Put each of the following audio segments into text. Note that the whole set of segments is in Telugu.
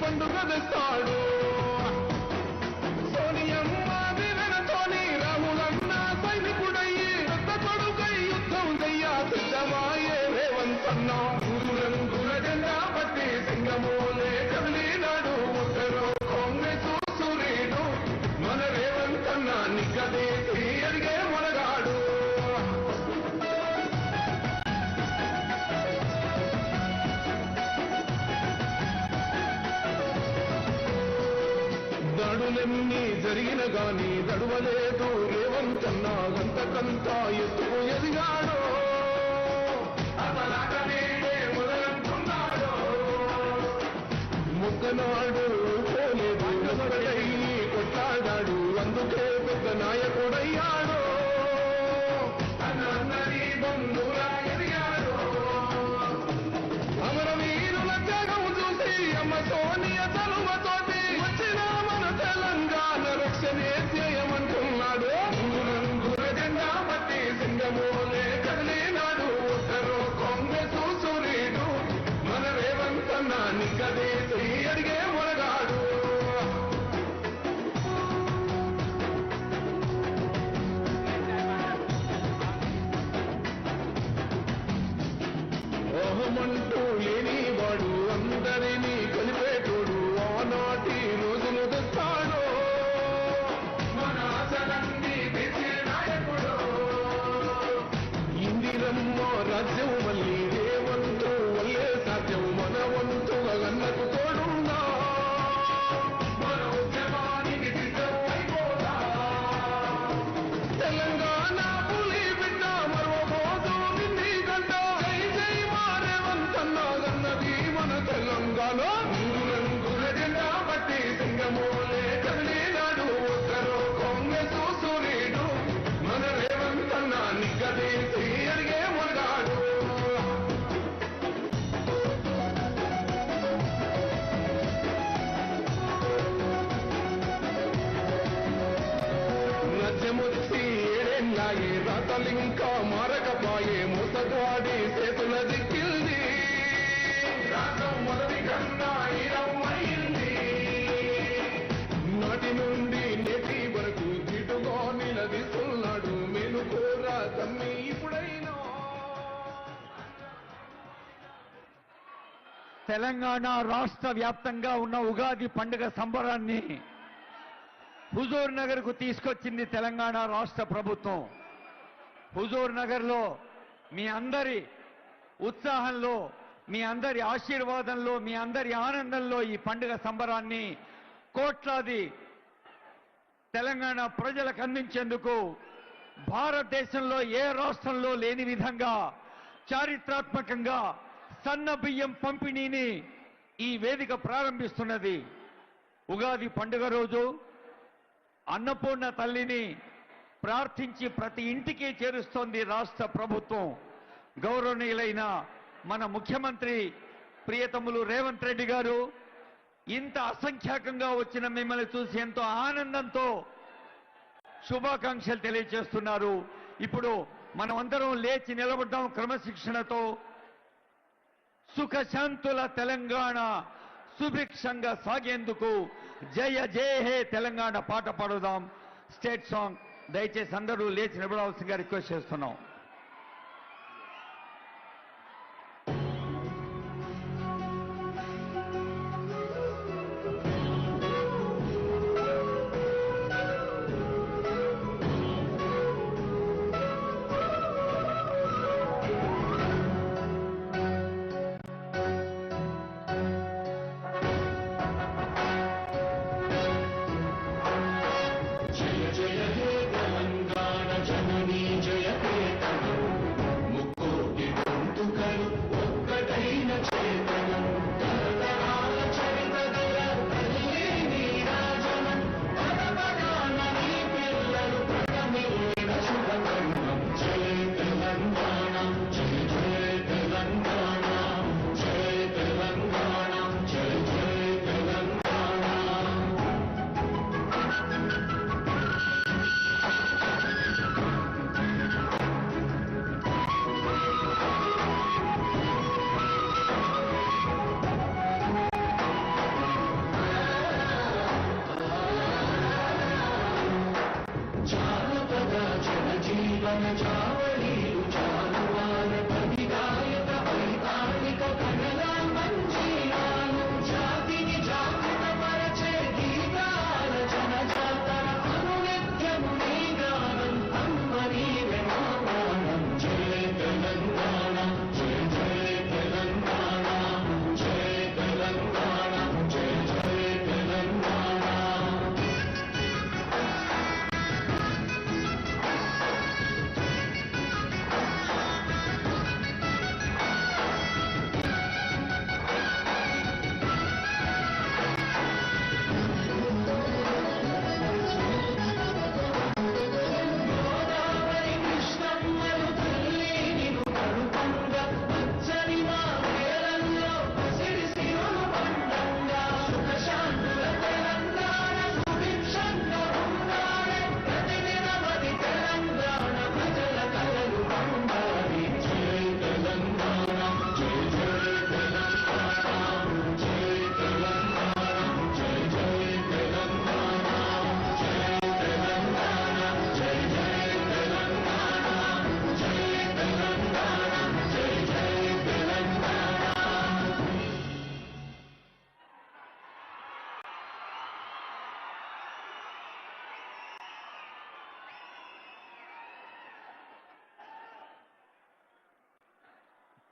పండుగ తెస్తాడు. సోనియమ్మ దీవెనతోని రాములన్న సైనికుడయ్యి పెద్ద కొడుకై యుద్ధం చెయ్య సిద్ధమాయే రేవంత్ అన్న. రంగుల జెండా పట్టి సింగమోలే కదిలినాడు ఉత్తరో కాంగ్రెస్ సూర్యుడు. మన రేవంత్ అన్న నిగ్గదీసి అడిగే మొనగాడు. దాడులెన్ని జరిగిన గాని దడువలేదు రేవంత్ అన్న. గంతకంతా ఎత్తుకు ఎదిగాడు. మొదలంటున్నాడు ముక్కనాడు పోలేదు కొట్లాడాడు. అందుకే పెద్ద నాయకుడయ్యాడు. అన్నది బంధువులా ఎదిగాడు. అమరవీరుల త్యాగం చూసి అమ్మ సోనియ తలువతోటి వచ్చిన మన తెలంగాణ రక్షణే ధ్యేయమంటున్నాడు. రంగుల జెండా పట్టి సింగమోలే కదిలినాడు ఉత్తరో కాంగ్రెస్ సూర్యుడు. మన రేవంత్ అన్న నిగ్గదీసి అడిగే మొనగాడు. ఓహమంటూ లేనివాడు అందరినీ కలిపేటోడు. ఆనాటి రోజులు తెస్తాడు. మన ఆశలన్నీ తీర్చే నాయకుడు. ఇందిరమ్మ రాజ్యం మళ్ళీ రేవంతు వల్లే సాధ్యం. మన వంతుగా గన్నకు తోడున్నా మన ఉద్యమానికి సిద్ధం అయిపోదా. తెలంగాణ పులి బిడ్డ మరో మోదు నిండి గంట. జై జై మా రేవంత్ అన్న గన్నది మన తెలంగాణ. రంగుల జెండా పట్టి సింగమోలే కదిలినాడు ఉత్తరో కాంగ్రెస్ సూర్యుడు. మన రేవంత్ అన్న నిగ్గదీసి అడిగే మొనగాడు. నచ్చముచ్చి ఏడేళ్ళాయే రాతలింకా మారకపాయే. ముసగాడి చేతుల దిక్కింది. రాసం మొదటి కన్నా ఇరవైంది. నాటి నుండి నేటి వరకు జిటుగా నిలదీస్తున్నాడు. మేలుకోరా తమ్మి ఇప్పుడైనా. తెలంగాణ రాష్ట్ర వ్యాప్తంగా ఉన్న ఉగాది పండుగ సంబరాన్ని హుజూర్ నగర్ కు తీసుకొచ్చింది తెలంగాణ రాష్ట్ర ప్రభుత్వం. హుజూర్ నగర్ లో మీ అందరి ఉత్సాహంలో, మీ అందరి ఆశీర్వాదంలో, మీ అందరి ఆనందంలో ఈ పండుగ సంబరాన్ని కోట్లాది తెలంగాణ ప్రజలకు అందించేందుకు భారతదేశంలో ఏ రాష్ట్రంలో లేని విధంగా చారిత్రాత్మకంగా సన్న బియ్యం పంపిణీని ఈ వేదిక ప్రారంభిస్తున్నది. ఉగాది పండుగ రోజు అన్నపూర్ణ తల్లిని ప్రార్థించి ప్రతి ఇంటికి చేరుస్తోంది రాష్ట్ర ప్రభుత్వం. గౌరవనీయులైన మన ముఖ్యమంత్రి ప్రియతములు రేవంత్ రెడ్డి గారు ఇంత అసంఖ్యాకంగా వచ్చిన మిమ్మల్ని చూసి ఎంతో ఆనందంతో శుభాకాంక్షలు తెలియజేస్తున్నారు. ఇప్పుడు మనమందరం లేచి నిలబడ్డాం క్రమశిక్షణతో. సుఖశాంతుల తెలంగాణ సుభిక్షంగా సాగేందుకు జయ జయ హే తెలంగాణ పాట పాడుదాం. స్టేట్ సాంగ్ దయచేసి అందరూ లేచి నిలబడాల్సిందిగా రిక్వెస్ట్ చేస్తున్నాం. జయ జయ హే తెలంగాణ జననీ జయ హే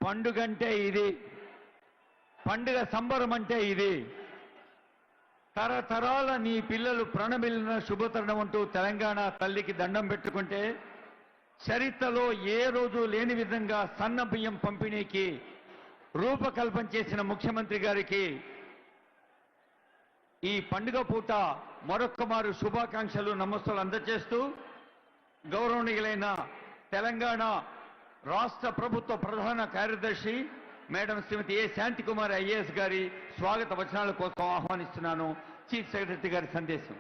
పండుగ అంటే ఇది, పండుగ సంబరం అంటే ఇది. తరతరాల నీ పిల్లలు ప్రణమిల్లిన శుభతరుణం అంటూ తెలంగాణ తల్లికి దండం పెట్టుకుంటే చరిత్రలో ఏ రోజు లేని విధంగా సన్న బియ్యం పంపిణీకి రూపకల్పన చేసిన ముఖ్యమంత్రి గారికి ఈ పండుగ పూట మరొక్కమారు శుభాకాంక్షలు నమస్సులు అందజేస్తూ గౌరవనీయులైన తెలంగాణ రాష్ట్ర ప్రభుత్వ ప్రధాన కార్యదర్శి మేడం శ్రీమతి ఏ శాంతికుమారి ఐఏఎస్ గారి స్వాగత వచనాల కోసం ఆహ్వానిస్తున్నాను. చీఫ్ సెక్రటరీ గారి సందేశం.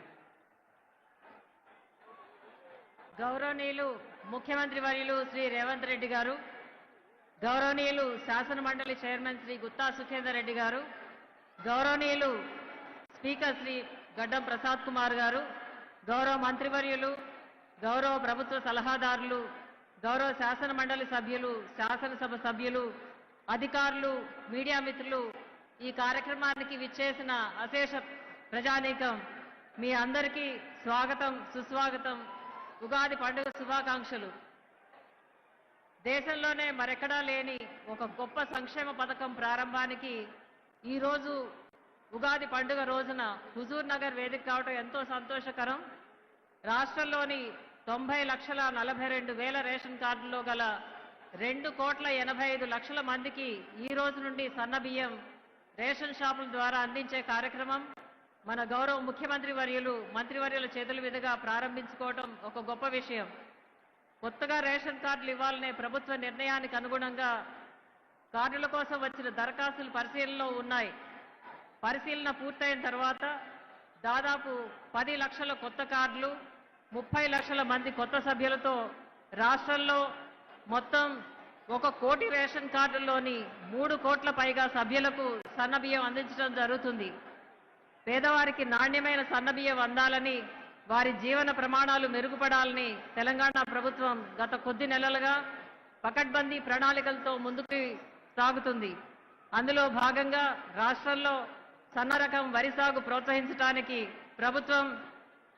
గౌరవనీయులు ముఖ్యమంత్రి వర్యులు శ్రీ రేవంత్ రెడ్డి గారు, గౌరవనీయులు శాసన మండలి చైర్మన్ శ్రీ గుత్తా సుఖేందర్ రెడ్డి గారు, గౌరవనీయులు స్పీకర్ శ్రీ గడ్డం ప్రసాద్ కుమార్ గారు, గౌరవ మంత్రివర్యులు, గౌరవ ప్రభుత్వ సలహాదారులు, గౌరవ శాసన మండలి సభ్యులు, శాసనసభ సభ్యులు, అధికారులు, మీడియా మిత్రులు, ఈ కార్యక్రమానికి విచ్చేసిన అశేష ప్రజానీకం, మీ అందరికీ స్వాగతం, సుస్వాగతం, ఉగాది పండుగ శుభాకాంక్షలు. దేశంలోనే మరెక్కడా లేని ఒక గొప్ప సంక్షేమ పథకం ప్రారంభానికి ఈరోజు ఉగాది పండుగ రోజున హుజూర్ నగర్ వేదిక కావడం ఎంతో సంతోషకరం. రాష్ట్రంలోని 90,42,000 రేషన్ కార్డుల్లో గల 2,85,00,000 మందికి ఈ రోజు నుండి సన్న బియ్యం రేషన్ షాపుల ద్వారా అందించే కార్యక్రమం మన గౌరవ ముఖ్యమంత్రి వర్యులు, మంత్రివర్యుల చేతుల మీదుగా ప్రారంభించుకోవడం ఒక గొప్ప విషయం. కొత్తగా రేషన్ కార్డులు ఇవ్వాలనే ప్రభుత్వ నిర్ణయానికి అనుగుణంగా కార్డుల కోసం వచ్చిన దరఖాస్తులు పరిశీలనలో ఉన్నాయి. పరిశీలన పూర్తయిన తర్వాత దాదాపు 10 లక్షల కొత్త కార్డులు, 30 లక్షల మంది కొత్త సభ్యులతో రాష్ట్రంలో మొత్తం 1 కోటి రేషన్ కార్డుల్లోని 3 కోట్ల పైగా సభ్యులకు సన్నబియ్యం అందించడం జరుగుతుంది. పేదవారికి నాణ్యమైన సన్నబియ్యం అందాలని, వారి జీవన ప్రమాణాలు మెరుగుపడాలని తెలంగాణ ప్రభుత్వం గత కొద్ది నెలలుగా పకడ్బందీ ప్రణాళికలతో ముందుకు సాగుతుంది. అందులో భాగంగా రాష్ట్రంలో సన్న రకం వరి సాగు ప్రోత్సహించడానికి ప్రభుత్వం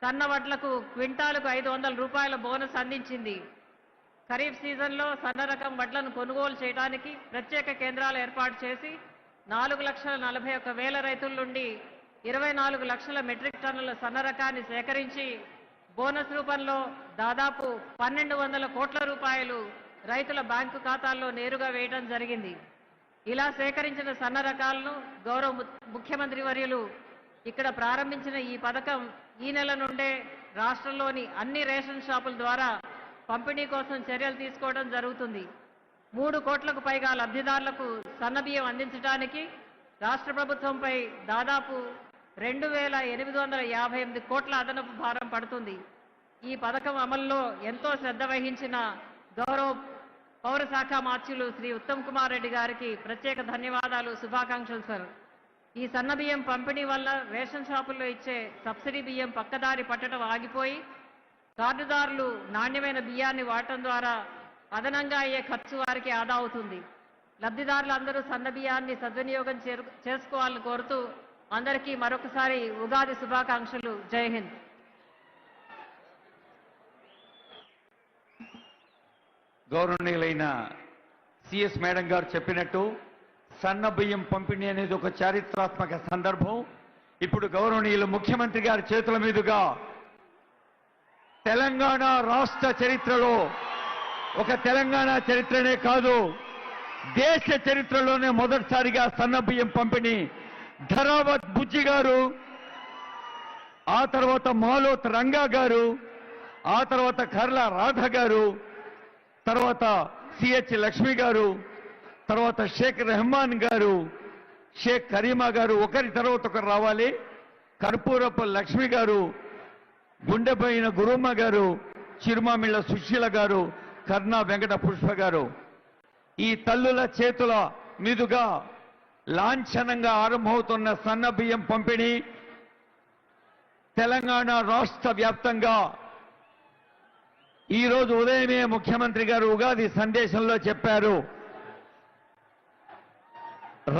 సన్న వడ్లకు క్వింటాలకు 500 రూపాయల బోనస్ అందించింది. ఖరీఫ్ సీజన్లో సన్న రకం వడ్లను కొనుగోలు చేయడానికి ప్రత్యేక కేంద్రాలు ఏర్పాటు చేసి 4,41,000 రైతుల నుండి 24 లక్షల మెట్రిక్ టన్నుల సన్న రకాన్ని సేకరించి బోనస్ రూపంలో దాదాపు 1,200 కోట్ల రూపాయలు రైతుల బ్యాంకు ఖాతాల్లో నేరుగా వేయడం జరిగింది. ఇలా సేకరించిన సన్న రకాలను గౌరవ ముఖ్యమంత్రి వర్యులు ఇక్కడ ప్రారంభించిన ఈ పథకం ఈ నెల నుండే రాష్ట్రంలోని అన్ని రేషన్ షాపుల ద్వారా పంపిణీ కోసం చర్యలు తీసుకోవడం జరుగుతుంది. 3 కోట్లకు పైగా లబ్ధిదారులకు సన్నబియ్యం అందించడానికి రాష్ట్ర ప్రభుత్వంపై దాదాపు 2,858 కోట్ల అదనపు భారం పడుతుంది. ఈ పథకం అమల్లో ఎంతో శ్రద్ధ వహించిన గౌరవ పౌర శాఖ మార్చులు శ్రీ ఉత్తమ్ కుమార్ రెడ్డి గారికి ప్రత్యేక ధన్యవాదాలు, శుభాకాంక్షలు సార్. ఈ సన్నబియ్యం పంపిణీ వల్ల రేషన్ షాపుల్లో ఇచ్చే సబ్సిడీ బియ్యం పక్కదారి పట్టడం ఆగిపోయి కార్డుదారులు నాణ్యమైన బియ్యాన్ని వాడటం ద్వారా అదనంగా అయ్యే ఖర్చు వారికి ఆదా అవుతుంది. లబ్ధిదారులందరూ సన్న బియ్యాన్ని సద్వినియోగం చేసుకోవాలని కోరుతూ అందరికీ మరొకసారి ఉగాది శుభాకాంక్షలు. జై హింద్. గౌరవనీయులైన సిఎస్ మేడం గారు చెప్పినట్టు సన్న బియ్యం పంపిణీ అనేది ఒక చారిత్రాత్మక సందర్భం. ఇప్పుడు గౌరవనీయులు ముఖ్యమంత్రి గారి చేతుల మీదుగా తెలంగాణ రాష్ట్ర చరిత్రలో, ఒక తెలంగాణ చరిత్రనే కాదు దేశ చరిత్రలోనే మొదటిసారిగా సన్న బియ్యం పంపిణీ ధరావత్ బుజ్జి గారు, ఆ తర్వాత మాలోత్ రంగా గారు, ఆ తర్వాత కర్ల రాధ గారు, తర్వాత సిహెచ్ లక్ష్మి గారు, తర్వాత షేక్ రెహమాన్ గారు, షేక్ కరీమా గారు, ఒకరి తర్వాత ఒకరు రావాలి. కర్పూరపు లక్ష్మి గారు, గుండెపోయిన గురుమ్మ గారు, చిరుమామిళ్ళ సుశీల గారు, కర్ణా వెంకట పుష్ప గారు. ఈ తల్లుల చేతుల మీదుగా లాంఛనంగా ఆరంభమవుతున్న సన్న బియ్యం పంపిణీ తెలంగాణ రాష్ట్ర వ్యాప్తంగా ఈరోజు ఉదయమే ముఖ్యమంత్రి గారు ఉగాది సందేశంలో చెప్పారు,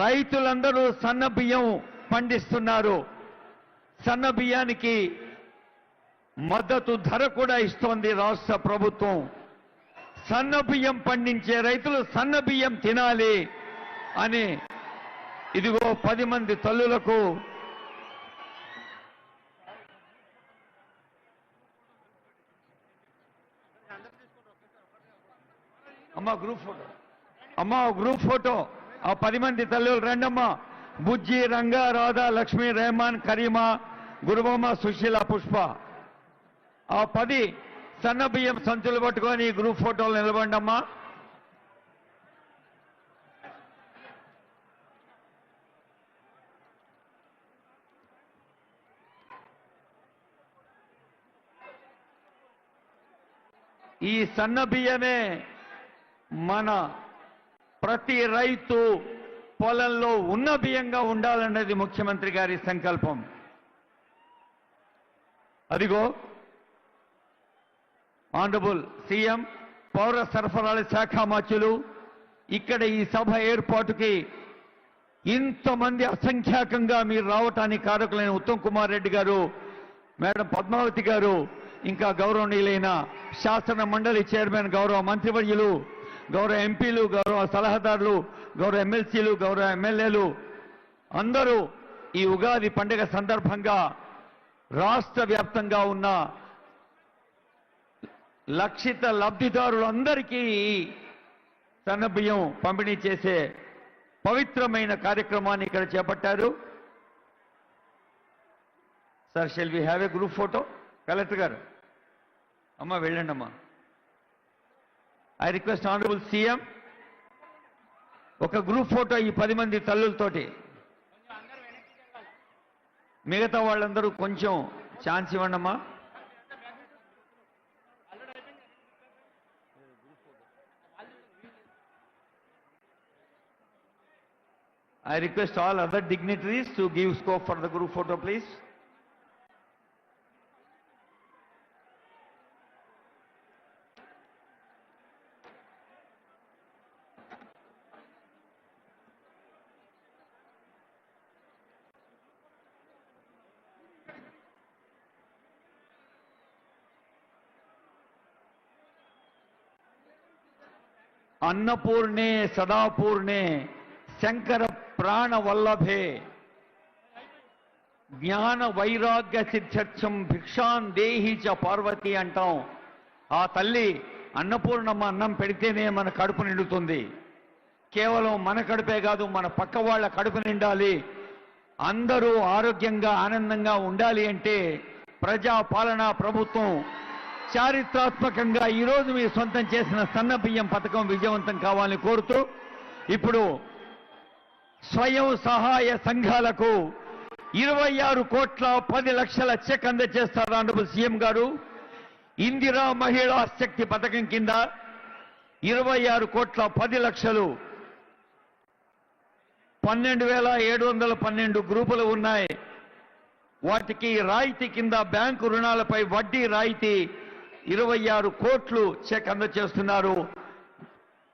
రైతులందరూ సన్న బియ్యం పండిస్తున్నారు, సన్న బియ్యానికి మద్దతు ధర కూడా ఇస్తోంది రాష్ట్ర ప్రభుత్వం. సన్న బియ్యం పండించే రైతులు సన్న బియ్యం తినాలి అని ఇదిగో 10 మంది తల్లులకు గ్రూప్ ఫోటో ఆ 10 మంది తల్లులు రండమ్మా. బుజ్జి, రంగా, రాధా, లక్ష్మి, రెహమాన్, కరీమా, గురుబొమ్మ, సుశీల, పుష్ప. ఆ 10 సన్న బియ్యం సంచులు పట్టుకొని గ్రూప్ ఫోటోలు నిలబండమ్మా. ఈ సన్న బియ్యమే మన ప్రతి రైతు పొలంలో ఉన్న బియ్యంగా ఉండాలన్నది ముఖ్యమంత్రి గారి సంకల్పం. అదిగో ఆనరబుల్ సీఎం, పౌర సరఫరాల శాఖ మంత్రులు ఇక్కడ ఈ సభ ఏర్పాటుకి ఇంతమంది అసంఖ్యాకంగా మీరు రావటానికి కారకులైన ఉత్తమ్ కుమార్ రెడ్డి గారు, మేడం పద్మావతి గారు, ఇంకా గౌరవనీయులైన శాసన మండలి చైర్మన్, గౌరవ మంత్రివర్యులు, గౌరవ ఎంపీలు, గౌరవ సలహాదారులు, గౌరవ ఎమ్మెల్సీలు, గౌరవ ఎమ్మెల్యేలు అందరూ ఈ ఉగాది పండుగ సందర్భంగా రాష్ట్ర వ్యాప్తంగా ఉన్న లక్షిత లబ్ధిదారులందరికీ సన్నబియ్యం పంపిణీ చేసే పవిత్రమైన కార్యక్రమాన్ని ఇక్కడ చేపట్టారు. Sir, shall we have a group photo? Collector గారు, అమ్మా వెళ్ళండి అమ్మా. ఐ రిక్వెస్ట్ ఆనరబుల్ సీఎం ఒక గ్రూప్ ఫోటో ఈ 10 మంది తల్లులతోటి. మిగతా వాళ్ళందరూ కొంచెం ఛాన్స్ ఇవ్వండి అమ్మా. I request all other dignitaries to give scope for the group photo, please. अन्नपूर्णे सदापूर्णे शंकर प्राण वल्लभे జ్ఞాన వైరాగ్య సిద్ధ్యర్థం భిక్షాన్ దేహి చ పార్వతి అంటాం. ఆ తల్లి అన్నపూర్ణమ్మ అన్నం పెడితేనే మన కడుపు నిండుతుంది. కేవలం మన కడుపే కాదు, మన పక్క వాళ్ళ కడుపు నిండాలి, అందరూ ఆరోగ్యంగా ఆనందంగా ఉండాలి అంటే ప్రజా పాలనా ప్రభుత్వం చారిత్రాత్మకంగా ఈరోజు మీరు సొంతం చేసిన సన్న బియ్యం పథకం విజయవంతం కావాలని కోరుతూ ఇప్పుడు స్వయం సహాయ సంఘాలకు 26,10,00,000 చెక్ అందజేస్తారు ఆనరబుల్ సీఎం గారు. ఇందిరా మహిళా శక్తి పథకం కింద 26,10,00,000 12,712 గ్రూపులు ఉన్నాయి. వాటికి రాయితీ కింద బ్యాంకు రుణాలపై వడ్డీ రాయితీ 26 కోట్లు చెక్ అందజేస్తున్నారు.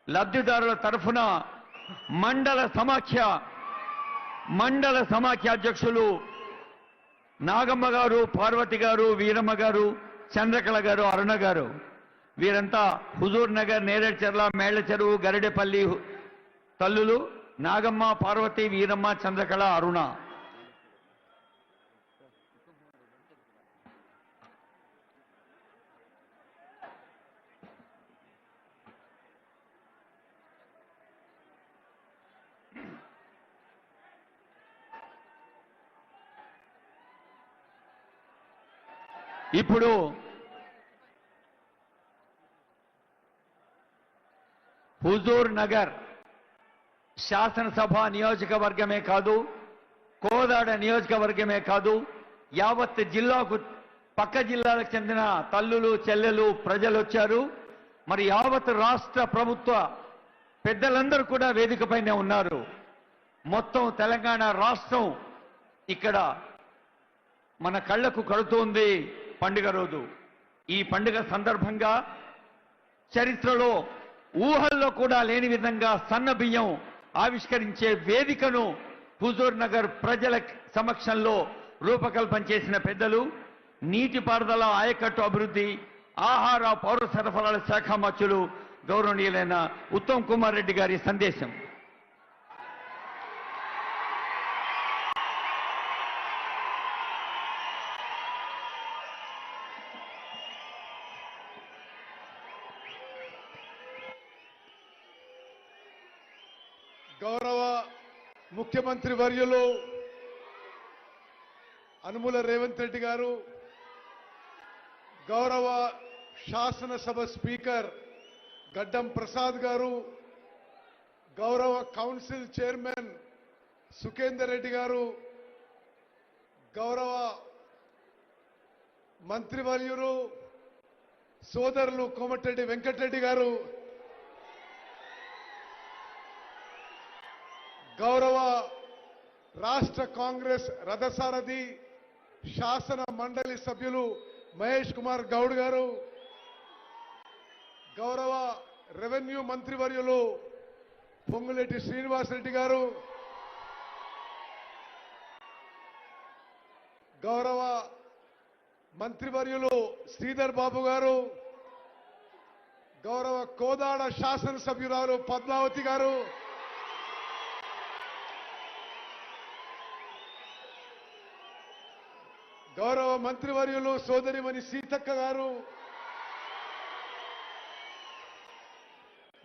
లబ్ధిదారుల తరఫున మండల సమాఖ్య అధ్యక్షులు నాగమ్మ గారు, పార్వతి గారు, వీరమ్మ గారు, చంద్రకళ గారు, అరుణ గారు, వీరంతా హుజూర్ నగర్, నేరేడ్చర్ల, మేళ్ల చెరువు, గరిడేపల్లి తల్లులు నాగమ్మ, పార్వతి, వీరమ్మ, చంద్రకళ, అరుణ. ఇప్పుడు హుజూర్ నగర్ శాసనసభ నియోజకవర్గమే కాదు, కోదాడ నియోజకవర్గమే కాదు, యావత్ జిల్లాకు పక్క జిల్లాలకు చెందిన తల్లులు, చెల్లెలు, ప్రజలు వచ్చారు. మరి యావత్ రాష్ట్ర ప్రభుత్వ పెద్దలందరూ కూడా వేదికపైనే ఉన్నారు. మొత్తం తెలంగాణ రాష్ట్రం ఇక్కడ మన కళ్లకు కడుతోంది పండుగ రోజు. ఈ పండుగ సందర్భంగా చరిత్రలో ఊహల్లో కూడా లేని విధంగా సన్న బియ్యం ఆవిష్కరించే వేదికను హుజూర్ నగర్ ప్రజల సమక్షంలో రూపకల్పన చేసిన పెద్దలు, నీటిపారుదల, ఆయకట్టు అభివృద్ధి, ఆహార పౌర సరఫరాల శాఖ మంత్రులు గౌరవనీయులైన ఉత్తమ్ కుమార్ రెడ్డి గారి సందేశం. గౌరవ ముఖ్యమంత్రి వర్యులు అనుముల రేవంత్ రెడ్డి గారు, గౌరవ శాసనసభ స్పీకర్ గడ్డం ప్రసాద్ గారు, గౌరవ కౌన్సిల్ చైర్మన్ సుఖేందర్ రెడ్డి గారు, గౌరవ మంత్రివర్యులు సోదరులు కోమటిరెడ్డి వెంకటరెడ్డి గారు, గౌరవ రాష్ట్ర కాంగ్రెస్ రథసారథి శాసన మండలి సభ్యులు మహేష్ కుమార్ గౌడ్ గారు, గౌరవ రెవెన్యూ మంత్రివర్యులు పొంగులేటి శ్రీనివాసరెడ్డి గారు, గౌరవ మంత్రివర్యులు శ్రీధర్ బాబు గారు, గౌరవ కోదాడ శాసనసభ్యురాలు పద్మావతి గారు, గౌరవ మంత్రివర్యులు సోదరిమణి సీతక్క గారు,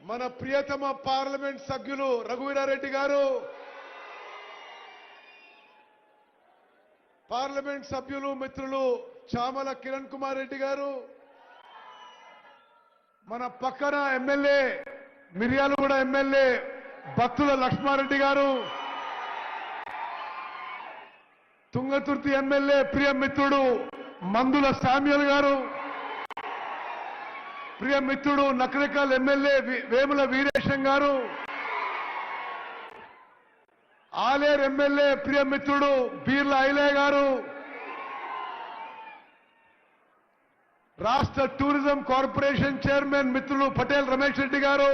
మన ప్రియతమ పార్లమెంట్ సభ్యులు రఘువీరారెడ్డి గారు, పార్లమెంట్ సభ్యులు మిత్రులు చామల కిరణ్ కుమార్ రెడ్డి గారు, మన పక్కన ఎమ్మెల్యే మిర్యాలగూడ ఎమ్మెల్యే బత్తుల లక్ష్మారెడ్డి గారు, తుంగతుర్తి ఎమ్మెల్యే ప్రియ మిత్రుడు మందుల శామ్యుల్ గారు, ప్రియ మిత్రుడు నకరికల్ ఎమ్మెల్యే వేముల వీరేశం గారు, ఆలేరు ఎమ్మెల్యే ప్రియ మిత్రుడు బీర్ల ఐలే గారు, రాష్ట్ర టూరిజం కార్పొరేషన్ చైర్మన్ మిత్రులు పటేల్ రమేష్ రెడ్డి గారు,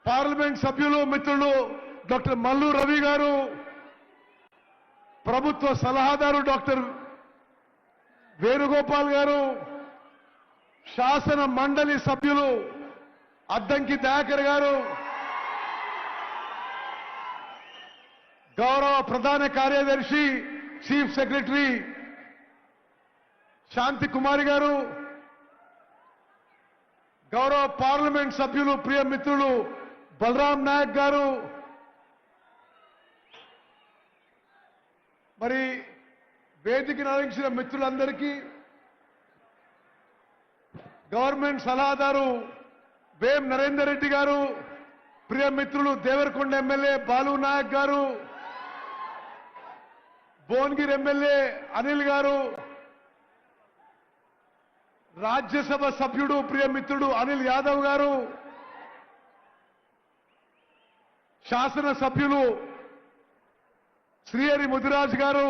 పార్లమెంట్ సభ్యులు మిత్రులు డాక్టర్ మల్లు రవి గారు, ప్రభుత్వ సలహాదారు డాక్టర్ వేణుగోపాల్ గారు, శాసన మండలి సభ్యులు అద్దంకి దయాకర్ గారు, గౌరవ ప్రధాన కార్యదర్శి చీఫ్ సెక్రటరీ శాంతి కుమారి గారు, గౌరవ పార్లమెంట్ సభ్యులు ప్రియ మిత్రులు బలరాం నాయక్ గారు, మరి వేదికను అలంకరించిన మిత్రులందరికీ, గవర్నమెంట్ సలహాదారు వేం నరేందర్ రెడ్డి గారు, ప్రియ మిత్రులు దేవరకొండ ఎమ్మెల్యే బాలు నాయక్ గారు, భువనగిరి ఎమ్మెల్యే అనిల్ గారు, రాజ్యసభ సభ్యుడు ప్రియ మిత్రుడు అనిల్ యాదవ్ గారు, శాసన సభ్యులు శ్రీహరి ముదిరాజ్ గారు,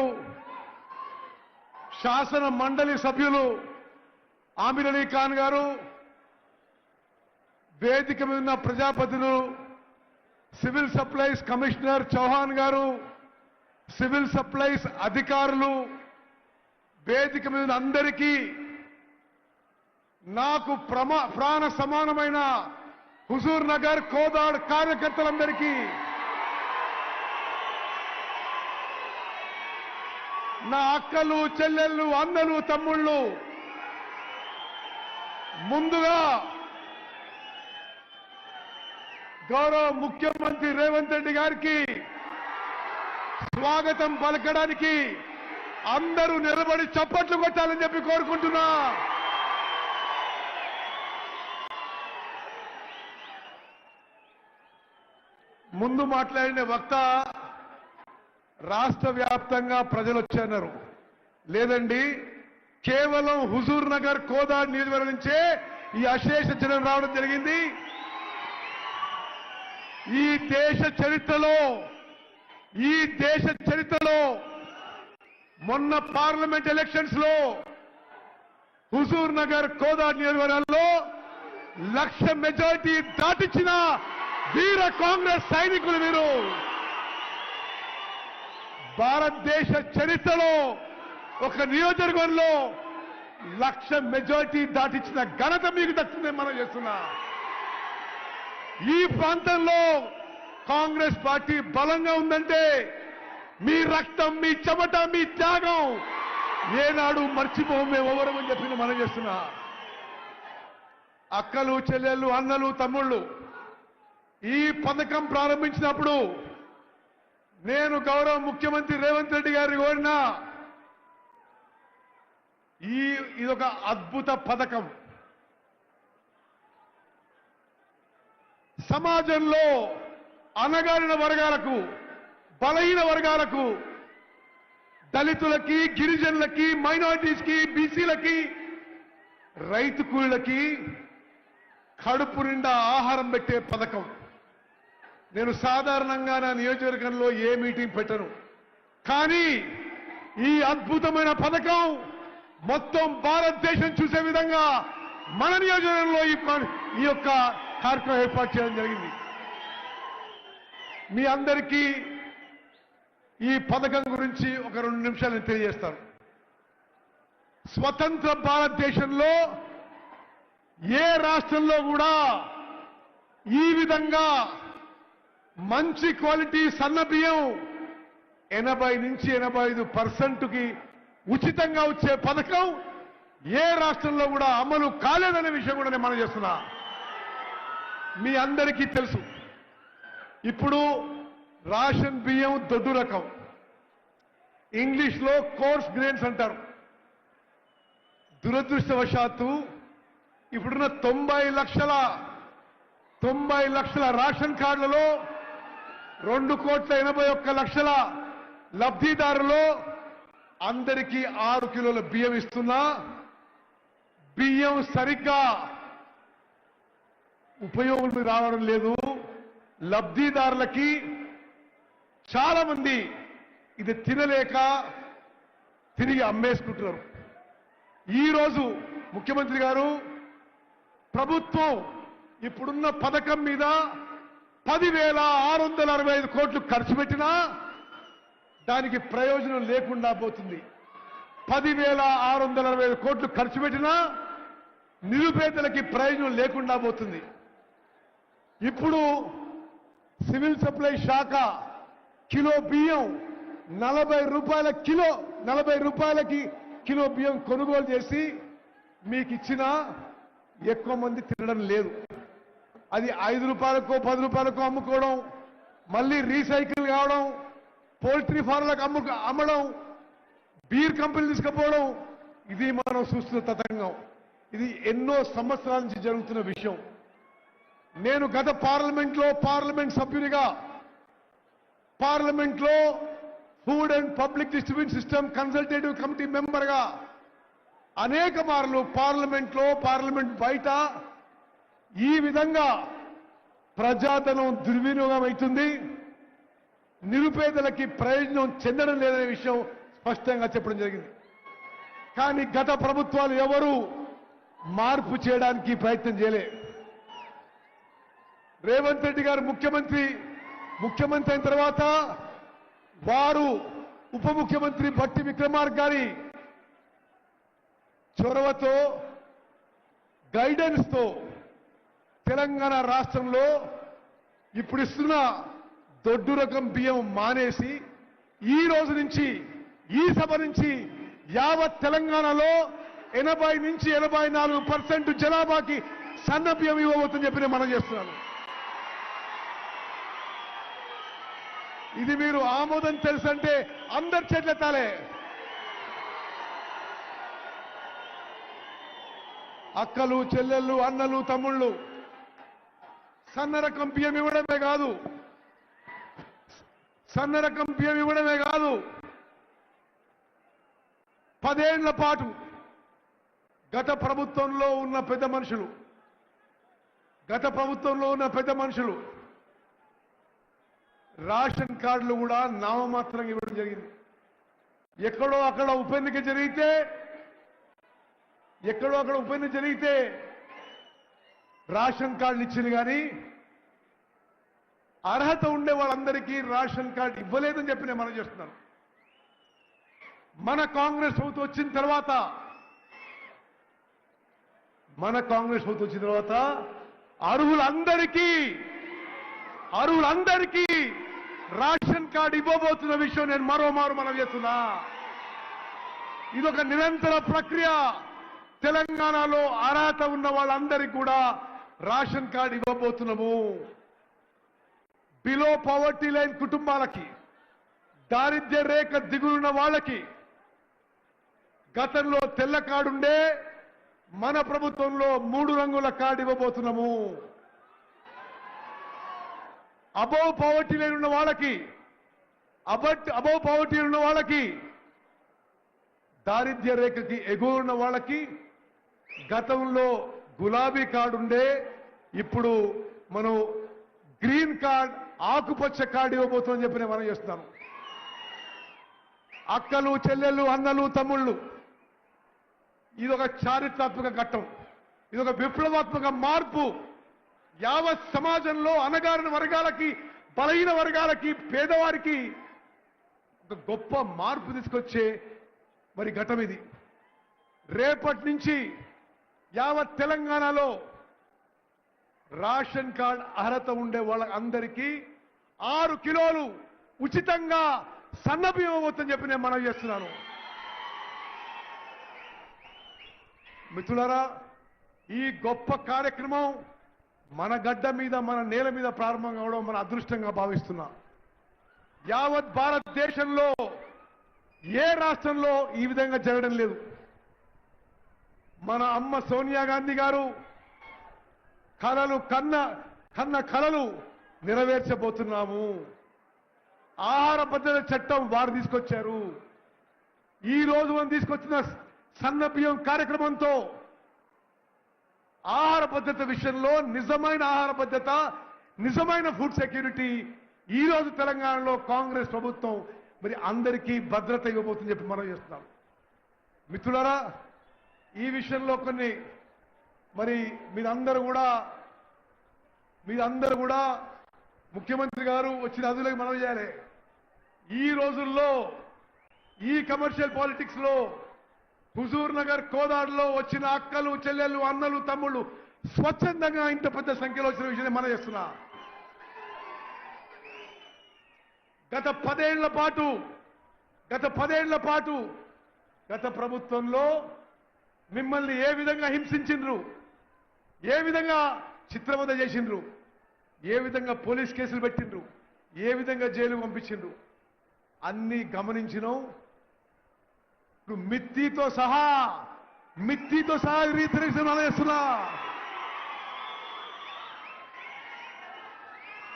శాసన మండలి సభ్యులు ఆమిర్ అలీ ఖాన్ గారు, వేదిక మీద ఉన్న ప్రజాప్రతినిధులు సివిల్ సప్లైస్ కమిషనర్ చౌహాన్ గారు, సివిల్ సప్లైస్ అధికారులు, వేదిక మీద ఉన్న అందరికీ, నాకు ప్రాణ సమానమైన హుజూర్ నగర్ కోదాడ్ కార్యకర్తలందరికీ, నా అక్కలు చెల్లెళ్ళు అన్నలు తమ్ముళ్ళు, ముందుగా గౌరవ ముఖ్యమంత్రి రేవంత్ రెడ్డి గారికి స్వాగతం పలకడానికి అందరూ నిలబడి చప్పట్లు కొట్టాలని చెప్పి కోరుకుంటున్నా. ముందు మాట్లాడిన వక్త రాష్ట్ర వ్యాప్తంగా ప్రజలు వచ్చన్నారు. లేదండి, కేవలం హుజూర్ నగర్ కోదాడ్ నియోజకవర్గం నుంచే ఈ అశేష జనం రావడం జరిగింది. ఈ దేశ చరిత్రలో మొన్న పార్లమెంట్ ఎలక్షన్స్ లో హుజూర్ నగర్ కోదాడ్ నియోజకవర్గాల్లో 1,00,000 మెజారిటీ దాటించిన వీర కాంగ్రెస్ సైనికులు మీరు. భారతదేశ చరిత్రలో ఒక నియోజకవర్గంలో 1,00,000 మెజారిటీ దాటించిన ఘనత మీకు దక్కుతుందని మనం చేస్తున్నా. ఈ ప్రాంతంలో కాంగ్రెస్ పార్టీ బలంగా ఉందంటే మీ రక్తం, మీ చెమట, మీ త్యాగం ఏనాడు మర్చిపోము మేము ఎవరమని చెప్పి మనం చేస్తున్నా. అక్కలు, చెల్లెళ్ళు, అన్నలు, తమ్ముళ్ళు, ఈ పథకం ప్రారంభించినప్పుడు నేను గౌరవ ముఖ్యమంత్రి రేవంత్ రెడ్డి గారిని కోరినా, ఇదొక అద్భుత పథకం. సమాజంలో అణగారిన వర్గాలకు, బలహీన వర్గాలకు, దళితులకి, గిరిజనులకి, మైనారిటీస్కి, బీసీలకి, రైతు కూలీలకి కడుపు నిండా ఆహారం పెట్టే పథకం. నేను సాధారణంగా నా నియోజకవర్గంలో ఏ మీటింగ్ పెట్టను, కానీ ఈ అద్భుతమైన పథకం మొత్తం భారతదేశం చూసే విధంగా మన నియోజకవర్గంలో ఈ యొక్క కార్యక్రమం ఏర్పాటు చేయడం జరిగింది. మీ అందరికీ ఈ పథకం గురించి ఒక 2 నిమిషాలు తెలియజేస్తాను. స్వతంత్ర భారతదేశంలో ఏ రాష్ట్రంలో కూడా ఈ విధంగా మంచి క్వాలిటీ సన్న బియ్యం 80 నుంచి 85%కి ఉచితంగా వచ్చే పథకం ఏ రాష్ట్రంలో కూడా అమలు కాలేదనే విషయం కూడా నేను మనం చేస్తున్నా. మీ అందరికీ తెలుసు, ఇప్పుడు రేషన్ బియ్యం దొడ్డు రకం, ఇంగ్లీష్లో కోర్స్ గ్రెయిన్స్ అంటారు. దురదృష్టవశాత్తు ఇప్పుడున్న 90 లక్షల రేషన్ కార్డులలో 2,81,00,000 లబ్ధిదారులు అందరికీ 6 కిలోల బియ్యం ఇస్తున్నా, బియ్యం సరిగ్గా ఉపయోగం రావడం లేదు. లబ్ధిదారులకి చాలా మంది ఇది తినలేక తిరిగి అమ్మేసుకుంటున్నారు. ఈరోజు ముఖ్యమంత్రి గారు ప్రభుత్వం ఇప్పుడున్న పథకం మీద 10,665 కోట్లు ఖర్చు పెట్టినా దానికి ప్రయోజనం లేకుండా పోతుంది. 10,665 కోట్లు ఖర్చు పెట్టినా నిరుపేదలకి ప్రయోజనం లేకుండా పోతుంది. ఇప్పుడు సివిల్ సప్లై శాఖ కిలో బియ్యం 40 రూపాయలకి కిలో బియ్యం కొనుగోలు చేసి మీకు ఇచ్చినా ఎక్కువ మంది తినడం లేదు. అది 5 రూపాయలకో 10 రూపాయలకో అమ్ముకోవడం, మళ్ళీ రీసైకిల్ కావడం, పోల్ట్రీ ఫార్మ్లకు అమ్మడం, బీర్ కంపెనీలు తీసుకుపోవడం, ఇది మనం చూస్తున్న తతంగం. ఇది ఎన్నో సంవత్సరాల నుంచి జరుగుతున్న విషయం. నేను గత పార్లమెంట్ సభ్యునిగా పార్లమెంట్లో food and public distribution system consultative committee మెంబర్గా అనేక మార్లు పార్లమెంట్ బయట ఈ విధంగా ప్రజాధనం దుర్వినియోగం అవుతుంది, నిరుపేదలకి ప్రయోజనం చెందడం లేదనే విషయం స్పష్టంగా చెప్పడం జరిగింది. కానీ గత ప్రభుత్వాలు ఎవరు మార్పు చేయడానికి ప్రయత్నం చేయలే. రేవంత్ రెడ్డి గారు ముఖ్యమంత్రి అయిన తర్వాత వారు ఉప ముఖ్యమంత్రి భట్టి విక్రమార్క గారి చొరవతో, గైడెన్స్తో తెలంగాణ రాష్ట్రంలో ఇప్పుడు ఇస్తున్న దొడ్డు రకం బియ్యం మానేసి ఈ రోజు నుంచి, ఈ సభ నుంచి యావత్ తెలంగాణలో 80 నుంచి 84% జనాభాకి సన్న బియ్యం ఇవ్వబోతుందని చెప్పి నేను మనం చేస్తున్నాను. ఇది మీరు ఆమోదం తెలుసంటే అందరి చేతులెత్తాలే. అక్కలు, చెల్లెళ్ళు, అన్నలు, తమ్ముళ్ళు, సన్న రకం బియ్యం ఇవ్వడమే కాదు, 10 ఏళ్ల పాటు గత ప్రభుత్వంలో ఉన్న పెద్ద మనుషులు రేషన్ కార్డులు కూడా నామమాత్రంగా ఇవ్వడం జరిగింది. ఎక్కడో అక్కడ ఉప ఎన్నిక జరిగితే రేషన్ కార్డులు ఇచ్చింది, కానీ అర్హత ఉండే వాళ్ళందరికీ రేషన్ కార్డు ఇవ్వలేదని చెప్పి నేను మనం చేస్తున్నాను. మన కాంగ్రెస్ ప్రభుత్వం వచ్చిన తర్వాత మన కాంగ్రెస్ ప్రభుత్వం వచ్చిన తర్వాత అర్హులందరికీ రేషన్ కార్డు ఇవ్వబోతున్న విషయం నేను మరోమారు మనం చేస్తున్నా. ఇదొక నిరంతర ప్రక్రియ. తెలంగాణలో అర్హత ఉన్న వాళ్ళందరికీ కూడా రేషన్ కార్డు ఇవ్వబోతున్నాము. బిలో పవర్టీ లైన్ కుటుంబాలకి, దారిద్ర్య రేఖ దిగులున్న వాళ్ళకి గతంలో తెల్ల కార్డుండే మన ప్రభుత్వంలో 3 రంగుల కార్డు ఇవ్వబోతున్నాము. అబౌవ్ పవర్టీ లైన్ ఉన్న వాళ్ళకి, అబౌవ్ పవర్టీ ఉన్న వాళ్ళకి, దారిద్ర్య రేఖకి ఎగువ ఉన్న వాళ్ళకి గతంలో గులాబీ కార్డు ఉండే, ఇప్పుడు మనం గ్రీన్ కార్డ్, ఆకుపచ్చ కార్డు ఇవ్వబోతుందని చెప్పి నేను మనం చేస్తున్నాను. అక్కలు, చెల్లెళ్ళు, అన్నలు, తమ్ముళ్ళు, ఇదొక చారిత్రాత్మక ఘట్టం. ఇదొక విప్లవాత్మక మార్పు. యావత్ సమాజంలో అణగారిన వర్గాలకి, బలహీన వర్గాలకి, పేదవారికి ఒక గొప్ప మార్పు తీసుకొచ్చే మరి ఘటం ఇది. రేపటి నుంచి యావత్ తెలంగాణలో రేషన్ కార్డ్ అర్హత ఉండే వాళ్ళందరికీ 6 కిలోలు ఉచితంగా సన్నబియ్యం ఇవ్వబోతుందని చెప్పి నేను మనవి చేస్తున్నాను. మిత్రులారా, ఈ గొప్ప కార్యక్రమం మన గడ్డ మీద, మన నేల మీద ప్రారంభం కావడం మన అదృష్టంగా భావిస్తున్నా. యావత్ భారతదేశంలో ఏ రాష్ట్రంలో ఈ విధంగా జరగడం లేదు. మన అమ్మ సోనియా గాంధీ గారు కలలు కన్న కలలు నెరవేర్చబోతున్నాము. ఆహార భద్రత చట్టం వారు తీసుకొచ్చారు. ఈ రోజు మనం తీసుకొచ్చిన సన్న బియ్యం కార్యక్రమంతో ఆహార భద్రత విషయంలో నిజమైన ఆహార భద్రత, నిజమైన ఫుడ్ సెక్యూరిటీ ఈ రోజు తెలంగాణలో కాంగ్రెస్ ప్రభుత్వం మరి అందరికీ భద్రత ఇవ్వబోతుందని చెప్పి మనం చేస్తున్నాం. మిత్రులారా, ఈ విషయంలో కొన్ని మరి మీరందరూ కూడా ముఖ్యమంత్రి గారు వచ్చిన అదులకు మనం చేయాలి. ఈ రోజుల్లో ఈ కమర్షియల్ పాలిటిక్స్ లో హుజూర్ నగర్, కోదాడులో వచ్చిన అక్కలు, చెల్లెళ్ళు, అన్నలు, తమ్ముళ్ళు స్వచ్ఛందంగా ఇంత పెద్ద సంఖ్యలో వచ్చిన విషయాన్ని మనం చేస్తున్నా. గత 10 ఏళ్ల పాటు గత ప్రభుత్వంలో మిమ్మల్ని ఏ విధంగా హింసించిండ్రు, ఏ విధంగా చిత్రవద చేసిండ్రు, ఏ విధంగా పోలీస్ కేసులు పెట్టిండ్రు, ఏ విధంగా జైలు పంపించిండ్రు అన్ని గమనించినాం. ఇప్పుడు మిత్తితో సహా రీతిరేషన్ చేస్తున్నా.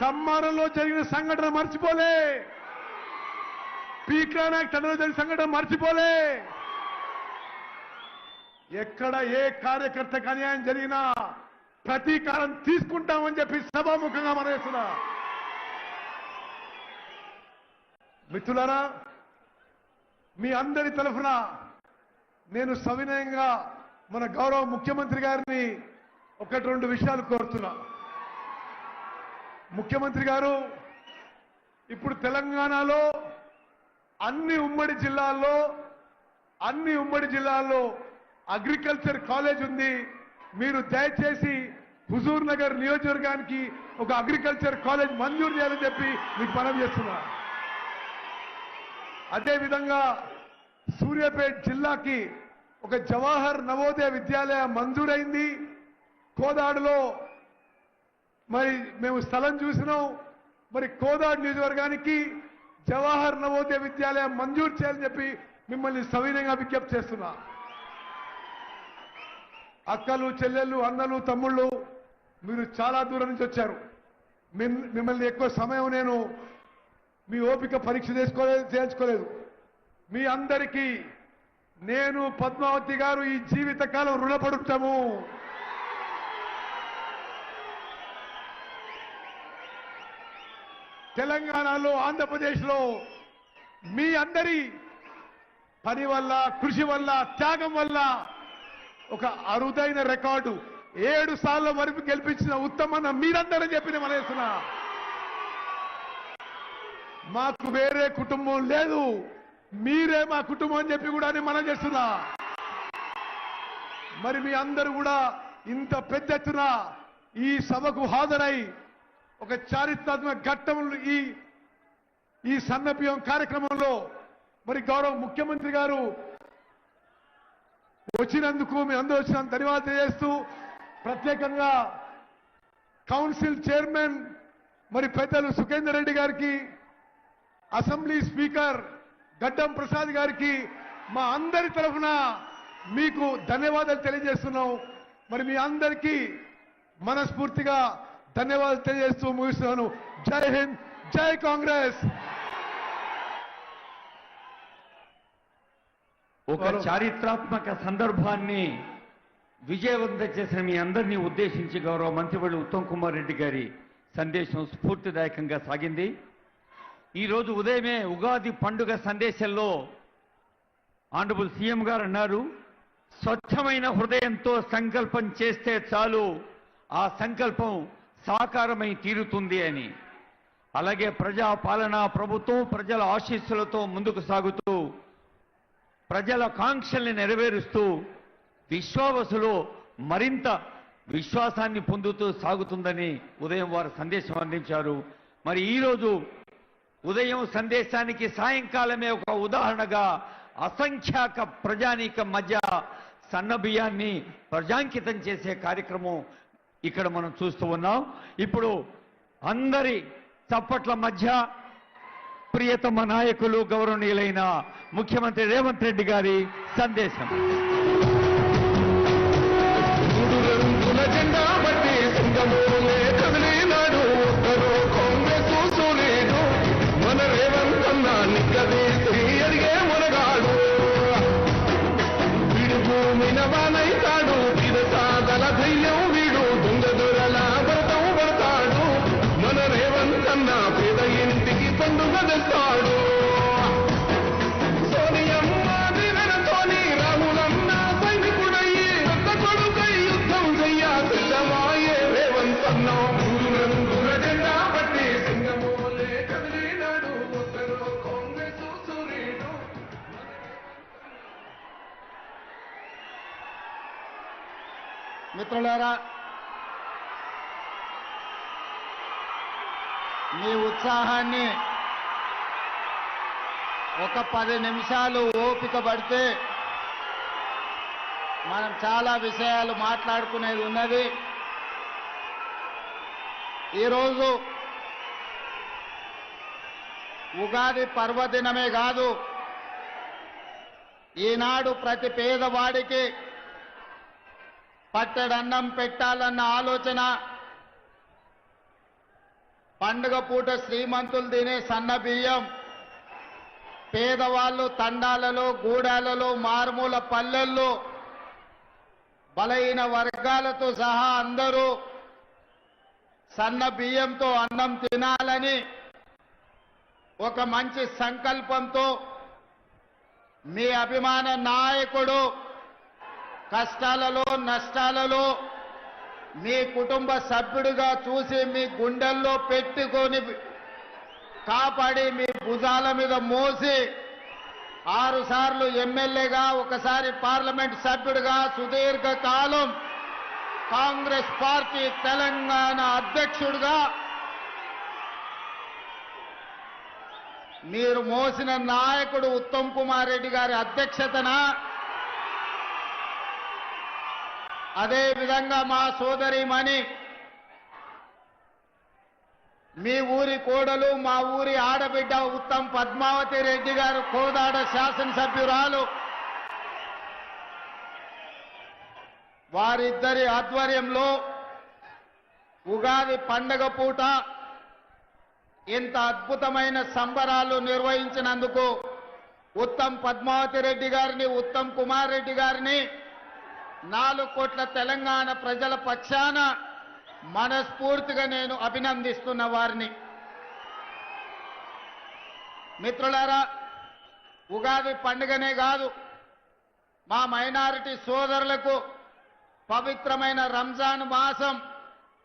కమ్మారంలో జరిగిన సంఘటన మర్చిపోలే, పీకానాయక్ తండ్రిలో జరిగిన సంఘటన మర్చిపోలే. ఎక్కడ ఏ కార్యకర్తకు అన్యాయం జరిగినా ప్రతీకారం తీసుకుంటామని చెప్పి సభాముఖంగా మనం చేస్తున్నా. మిత్రులారా, మీ అందరి తరఫున నేను సవినయంగా మన గౌరవ ముఖ్యమంత్రి గారిని 1-2 విషయాలు కోరుతున్నా. ముఖ్యమంత్రి గారు, ఇప్పుడు తెలంగాణలో అన్ని ఉమ్మడి జిల్లాల్లో అగ్రికల్చర్ కాలేజ్ ఉంది. మీరు దయచేసి హుజూర్ నగర్ నియోజకవర్గానికి ఒక అగ్రికల్చర్ కాలేజ్ మంజూరు చేయాలని చెప్పి మీకు మనవి చేస్తున్నా. అదేవిధంగా సూర్యాపేట జిల్లాకి ఒక జవహర్ నవోదయ విద్యాలయ మంజూరైంది. కోదాడులో మరి మేము స్థలం చూసినాం. మరి కోదాడు నియోజకవర్గానికి జవహర్ నవోదయ విద్యాలయం మంజూరు చేయాలని చెప్పి మిమ్మల్ని సవినయంగా విజ్ఞప్తి చేస్తున్నా. అక్కలు, చెల్లెళ్ళు, అన్నలు, తమ్ముళ్ళు, మీరు చాలా దూరం నుంచి వచ్చారు. మిమ్మల్ని ఎక్కువ సమయం నేను మీ ఓపిక పరీక్ష చేయించుకోలేదు. మీ అందరికీ నేను, పద్మావతి గారు ఈ జీవితకాలం రుణపడుతాము. తెలంగాణలో, ఆంధ్రప్రదేశ్లో మీ అందరి పని వల్ల, కృషి వల్ల, త్యాగం వల్ల ఒక అరుదైన రికార్డు 7 సార్ల వరకు గెలిపించిన ఉత్తమన్న మీరందరూ చెప్పిన మనసున్నా. మాకు వేరే కుటుంబం లేదు, మీరే మా కుటుంబం అని చెప్పి కూడా మనం చేస్తున్నా. మరి మీ అందరూ కూడా ఇంత పెద్ద ఎత్తున ఈ సభకు హాజరై ఒక చారిత్రాత్మక ఘట్టంలో ఈ సన్నబియ్యం కార్యక్రమంలో మరి గౌరవ ముఖ్యమంత్రి గారు వచ్చినందుకు మీ అందరూ వచ్చినందుకు ధన్యవాదాలు తెలియజేస్తూ ప్రత్యేకంగా కౌన్సిల్ చైర్మన్ మరి పెద్దలు సుఖేందర్ రెడ్డి గారికి, అసెంబ్లీ స్పీకర్ గడ్డం ప్రసాద్ గారికి మా అందరి తరఫున మీకు ధన్యవాదాలు తెలియజేస్తున్నాం. మరి మీ అందరికీ మనస్ఫూర్తిగా ధన్యవాదాలు తెలియజేస్తూ ముగిస్తున్నాను. జై హింద్, జై కాంగ్రెస్. ఒక చారిత్రాత్మక సందర్భాన్ని విజయవంతం చేసిన మీ అందరినీ ఉద్దేశించి గౌరవ మంత్రివర్యులు ఉత్తమ్ కుమార్ రెడ్డి గారి సందేశం స్ఫూర్తిదాయకంగా సాగింది. ఈరోజు ఉదయమే ఉగాది పండుగ సందేశంలో ఆనరబుల్ సీఎం గారు అన్నారు, స్వచ్ఛమైన హృదయంతో సంకల్పం చేస్తే చాలు ఆ సంకల్పం సాకారమై తీరుతుంది అని. అలాగే ప్రజా పాలన ప్రభుత్వం ప్రజల ఆశీస్సులతో ముందుకు సాగుతూ ప్రజల కాంక్షల్ని నెరవేరుస్తూ విశ్వావసులో మరింత విశ్వాసాన్ని పొందుతూ సాగుతుందని ఉదయం వారు సందేశం అందించారు. మరి ఈరోజు ఉదయం సందేశానికి సాయంకాలమే ఒక ఉదాహరణగా అసంఖ్యాక ప్రజానీకం మధ్య సన్నబియ్యాన్ని ప్రజాంకితం చేసే కార్యక్రమం ఇక్కడ మనం చూస్తూ ఉన్నాం. ఇప్పుడు అందరి చప్పట్ల మధ్య ప్రియతమ నాయకులు గౌరవనీయులైన ముఖ్యమంత్రి రేవంత్ రెడ్డి గారి సందేశం. మూడు రంగుల జెండా బట్టి సింగమూలే కదిలినాడు, ఒక్కరు కాంగ్రెస్ సూలేడు, మన రేవంత్ అన్న నిక్కదీసి అడిగే మునగాడు, వీడు భూమిన బానైతాడు, తిరసాదల ధైర్యం వీడు, దొంగ దొరల వ్రతం పడతాడు, మన రేవంత్ అన్న పేద ఇంటికి పండుగ తెస్తాడు. సోనియమ్మ దివెనతోని రాహులన్న సైనికుడయ్యి పెద్ద కొడుకై యుద్ధం చెయ్య సిద్ధమాయే రేవంత్ అన్న. మూడు రంగుల జెండా బట్టి సింగమూలే కదిలినాడు, ఒక్కరు కాంగ్రెస్ సూర్యుడు. మిత్రులారా, మీ ఉత్సాహాన్ని ఒక 10 నిమిషాలు ఓపిక పడితే మనం చాలా విషయాలు మాట్లాడుకునేది ఉన్నది. ఈరోజు ఉగాది పర్వదినమే కాదు, ఈనాడు ప్రతి పేదవాడికి పట్టెడన్నం పెట్టాలన్న ఆలోచన, పండుగ పూట శ్రీమంతులు తినే సన్న బియ్యం పేదవాళ్ళు తండాలలో గూడాలలో మారుమూల పల్లెల్లో బలహీన వర్గాలతో సహా అందరూ సన్న బియ్యంతో అన్నం తినాలని ఒక మంచి సంకల్పంతో మీ అభిమాన నాయకుడు కష్టాలలో నష్టాలలో మీ కుటుంబ సభ్యుడిగా చూసి మీ గుండెల్లో పెట్టుకొని కాపాడి మీ భుజాల మీద మోసి 6 సార్లు ఎమ్మెల్యేగా ఒకసారి పార్లమెంట్ సభ్యుడిగా సుదీర్ఘ కాలం కాంగ్రెస్ పార్టీ తెలంగాణ అధ్యక్షుడిగా మీరు మోసిన నాయకుడు ఉత్తమ్ కుమార్ రెడ్డి గారి అధ్యక్షతన, అదే విధంగా మా సోదరిమణి మీ ఊరి కోడలు మా ఊరి ఆడబిడ్డ ఉత్తమ్ పద్మావతి రెడ్డి గారు కోదాడ శాసనసభ్యురాలు, వారిద్దరి ఆధ్వర్యంలో ఉగాది పండగ పూట ఇంత అద్భుతమైన సంబరాలు నిర్వహించినందుకు ఉత్తమ్ పద్మావతి రెడ్డి గారిని, ఉత్తమ్ కుమార్ రెడ్డి గారిని 4 కోట్ల తెలంగాణ ప్రజల పక్షాన మనస్ఫూర్తిగా నేను అభినందిస్తున్న వారిని. మిత్రులారా, ఉగాది పండుగనే కాదు, మా మైనారిటీ సోదరులకు పవిత్రమైన రంజాన్ మాసం,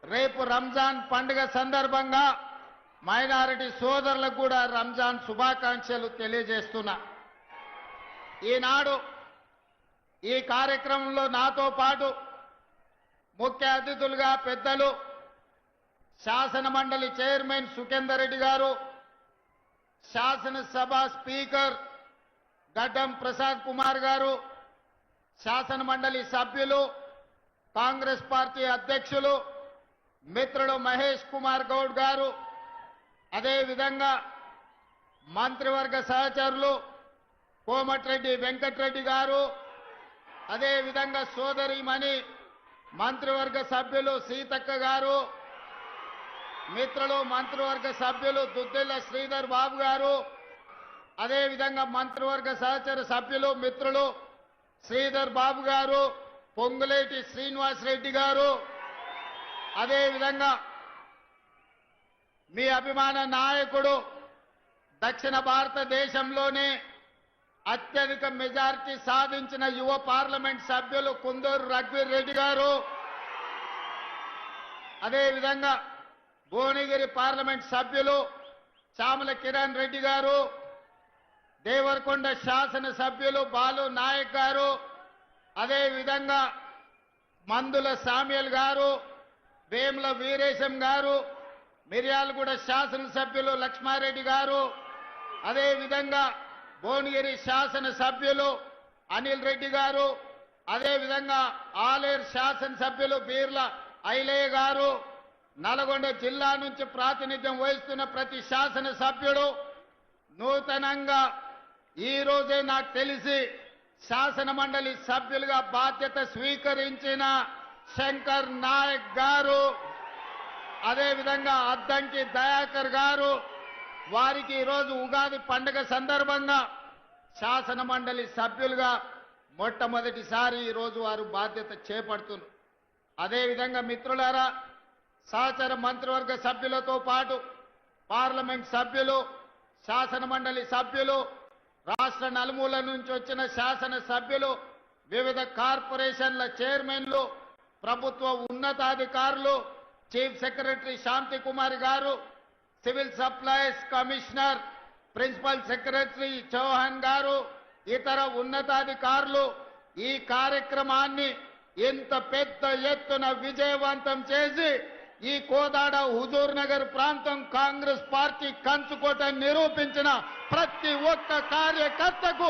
రేపు రంజాన్ పండుగ సందర్భంగా మైనారిటీ సోదరులకు కూడా రంజాన్ శుభాకాంక్షలు తెలియజేస్తున్నా. ఈనాడు ఈ కార్యక్రమంలో నాతో పాటు ముఖ్య అతిథులుగా పెద్దలు శాసన మండలి చైర్మన్ సుఖేందర్ రెడ్డి గారు, శాసనసభ స్పీకర్ గడ్డం ప్రసాద్ కుమార్ గారు, శాసన మండలి సభ్యులు, కాంగ్రెస్ పార్టీ అధ్యక్షులు మిత్రులు మహేష్ కుమార్ గౌడ్ గారు, అదేవిధంగా మంత్రివర్గ సహచరులు కోమటిరెడ్డి వెంకటరెడ్డి గారు, అదేవిధంగా సోదరిమణి మంత్రివర్గ సభ్యులు సీతక్క గారు, మిత్రులు మంత్రివర్గ సభ్యులు దుద్దిల్ల శ్రీధర్ బాబు గారు, అదేవిధంగా మంత్రివర్గ సహచర సభ్యులు మిత్రులు శ్రీధర్ బాబు గారు, పొంగులేటి శ్రీనివాస్ రెడ్డి గారు, అదేవిధంగా మీ అభిమాన నాయకుడు దక్షిణ భారతదేశంలోనే అత్యధిక మెజారిటీ సాధించిన యువ పార్లమెంట్ సభ్యులు కుందూరు రఘువీర్ రెడ్డి గారు, అదేవిధంగా భువనగిరి పార్లమెంట్ సభ్యులు చామల కిరణ్ రెడ్డి గారు, దేవరకొండ శాసన సభ్యులు బాలు నాయక్ గారు, అదేవిధంగా మందుల సామ్యుల్ గారు, వేముల వీరేశం గారు, మిర్యాలగూడ శాసనసభ్యులు లక్ష్మారెడ్డి గారు, అదేవిధంగా భువనగిరి శాసన సభ్యులు అనిల్ రెడ్డి గారు, అదేవిధంగా ఆలేరు శాసనసభ్యులు బీర్ల ఐలయ్య గారు, నల్గొండ జిల్లా నుంచి ప్రాతినిధ్యం వహిస్తున్న ప్రతి శాసన సభ్యుడు, నూతనంగా ఈ రోజే నాకు తెలిసి శాసన మండలి సభ్యులుగా బాధ్యత స్వీకరించిన శంకర్ నాయక్ గారు, అదేవిధంగా అద్దంకి దయాకర్ గారు, వారికి ఈరోజు ఉగాది పండుగ సందర్భంగా శాసన మండలి సభ్యులుగా మొట్టమొదటిసారి ఈరోజు వారు బాధ్యత చేపడుతున్నారు. అదేవిధంగా మిత్రులారా, సహచర మంత్రివర్గ సభ్యులతో పాటు పార్లమెంట్ సభ్యులు, శాసన మండలి సభ్యులు, రాష్ట్ర నలుమూల నుంచి వచ్చిన శాసన సభ్యులు, వివిధ కార్పొరేషన్ల చైర్మన్లు, ప్రభుత్వ ఉన్నతాధికారులు, చీఫ్ సెక్రటరీ శాంతి కుమార్ గారు, civil supplies commissioner, principal secretary Chauhan గారు, ఇతర ఉన్నతాధికారులు ఈ కార్యక్రమాన్ని ఇంత పెద్ద ఎత్తున విజయవంతం చేసి ఈ కోదాడ హుజూర్ నగర్ ప్రాంతం కాంగ్రెస్ పార్టీ కంచుకోట నిరూపించిన ప్రతి ఒక్క కార్యకర్తకు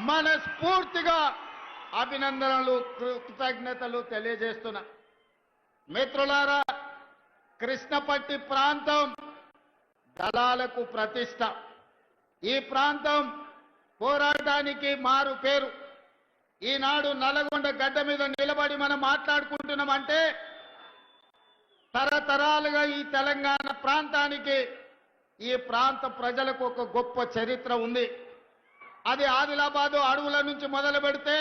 మనస్ఫూర్తిగా అభినందనలు, కృతజ్ఞతలు తెలియజేస్తున్నా. మిత్రులారా, కృష్ణపట్టి ప్రాంతం దళాలకు ప్రతిష్ట. ఈ ప్రాంతం పోరాటానికి మారు పేరు. ఈనాడు నల్గొండ గడ్డ మీద నిలబడి మనం మాట్లాడుకుంటున్నామంటే తరతరాలుగా ఈ తెలంగాణ ప్రాంతానికి, ఈ ప్రాంత ప్రజలకు ఒక గొప్ప చరిత్ర ఉంది. అది ఆదిలాబాదు అడవుల నుంచి మొదలు పెడితే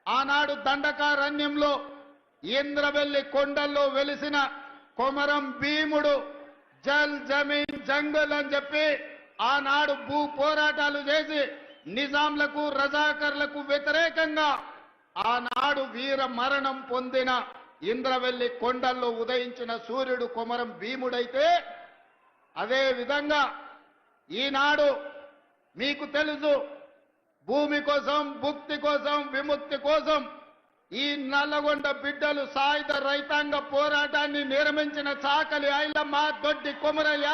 ఆనాడు దండకారణ్యంలో ఇంద్రవెల్లి కొండల్లో వెలిసిన కొమరం భీముడు జల్ జమీన్ జంగల్ అని చెప్పి ఆనాడు భూ పోరాటాలు చేసి నిజాంలకు రజాకర్లకు వ్యతిరేకంగా ఆనాడు వీర మరణం పొందిన ఇంద్రవెల్లి కొండల్లో ఉదయించిన సూర్యుడు కొమరం భీముడైతే, అదే విధంగా ఈనాడు మీకు తెలుసు భూమి కోసం, భుక్తి కోసం, విముక్తి కోసం ఈ నల్లగొండ బిడ్డలు సాయుధ రైతాంగ పోరాటాన్ని నిర్మించిన చాకలి ఐలమ్మ, దొడ్డి కొమరయ్య,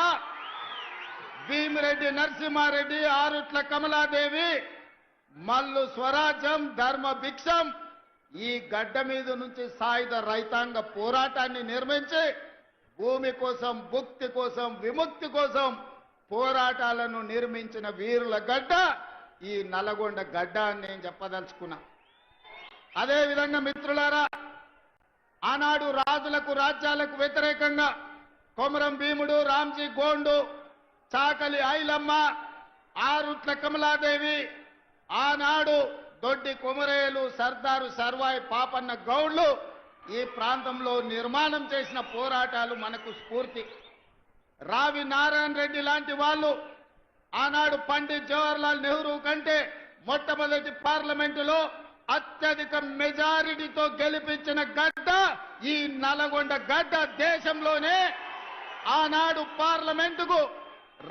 భీమిరెడ్డి నరసింహారెడ్డి, ఆరుట్ల కమలాదేవి, మల్లు స్వరాజ్యం, ధర్మ భిక్షం ఈ గడ్డ మీద నుంచి సాయుధ రైతాంగ పోరాటాన్ని నిర్మించి భూమి కోసం, భుక్తి కోసం, విముక్తి కోసం పోరాటాలను నిర్మించిన వీరుల గడ్డ ఈ నల్లగొండ గడ్డ అని నేను చెప్పదలుచుకున్నా. అదేవిధంగా మిత్రులారా, ఆనాడు రాజులకు రాజ్యాలకు వ్యతిరేకంగా కొమరం భీముడు, రామ్జీ గోండు, చాకలి ఐలమ్మ, ఆరుట్ల కమలాదేవి, ఆనాడు దొడ్డి కొమరేలు, సర్దారు సర్వాయి పాపన్న గౌడ్లు ఈ ప్రాంతంలో నిర్మాణం చేసిన పోరాటాలు మనకు స్ఫూర్తి. రావి నారాయణ రెడ్డి లాంటి వాళ్ళు ఆనాడు పండిత్ జవహర్లాల్ నెహ్రూ కంటే మొట్టమొదటి పార్లమెంటులో అత్యధిక మెజారిటీతో గెలిపించిన గడ్డ ఈ నల్గొండ గడ్డ. దేశంలోనే ఆనాడు పార్లమెంటుకు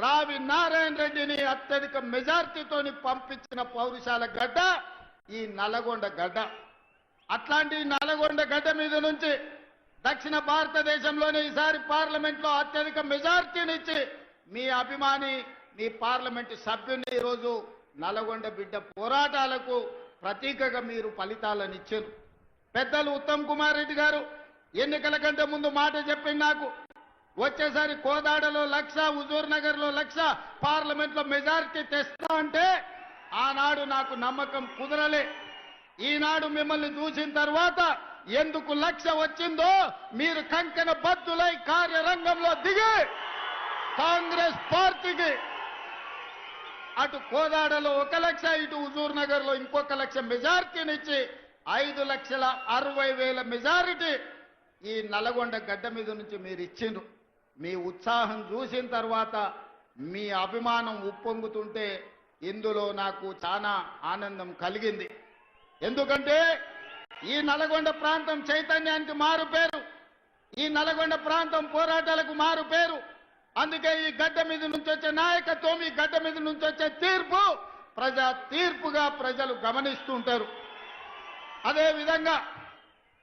రావి నారాయణ రెడ్డిని అత్యధిక మెజార్టీతోని పంపించిన పౌరుషాల గడ్డ ఈ నల్గొండ గడ్డ. అట్లాంటి నల్గొండ గడ్డ మీద నుంచి దక్షిణ భారతదేశంలోనే ఈసారి పార్లమెంట్లో అత్యధిక మెజార్టీనిచ్చి మీ అభిమాని మీ పార్లమెంటు సభ్యుని ఈరోజు నల్గొండ బిడ్డ పోరాటాలకు ప్రతీకగా మీరు ఫలితాలను ఇచ్చారు. పెద్దలు ఉత్తమ్ కుమార్ రెడ్డి గారు ఎన్నికల కంటే ముందు మాట చెప్పింది నాకు, వచ్చేసారి కోదాడలో 1,00,000, హుజూర్ నగర్ లో 1,00,000 పార్లమెంట్ లో మెజారిటీ తెస్తా అంటే ఆనాడు నాకు నమ్మకం కుదరలే. ఈనాడు మిమ్మల్ని చూసిన తర్వాత ఎందుకు 1,00,000 వచ్చిందో మీరు కంకణ బద్దులై కార్యరంగంలో దిగి కాంగ్రెస్ పార్టీకి అటు కోదాడలో 1,00,000, ఇటు హుజూర్ నగర్ లో ఇంకొక 1,00,000 మెజారిటీనిచ్చి 5,60,000 మెజారిటీ ఈ నల్గొండ గడ్డ మీద నుంచి మీరు ఇచ్చిండ్రు. మీ ఉత్సాహం చూసిన తర్వాత మీ అభిమానం ఉప్పొంగుతుంటే ఇందులో నాకు చాలా ఆనందం కలిగింది. ఎందుకంటే ఈ నల్గొండ ప్రాంతం చైతన్యానికి మారు పేరు, ఈ నల్గొండ ప్రాంతం పోరాటాలకు మారు పేరు. అందుకే ఈ గడ్డ మీద నుంచి వచ్చే నాయకత్వం, ఈ గడ్డ మీద నుంచి వచ్చే తీర్పు ప్రజా తీర్పుగా ప్రజలు గమనిస్తుంటారు. అదే విధంగా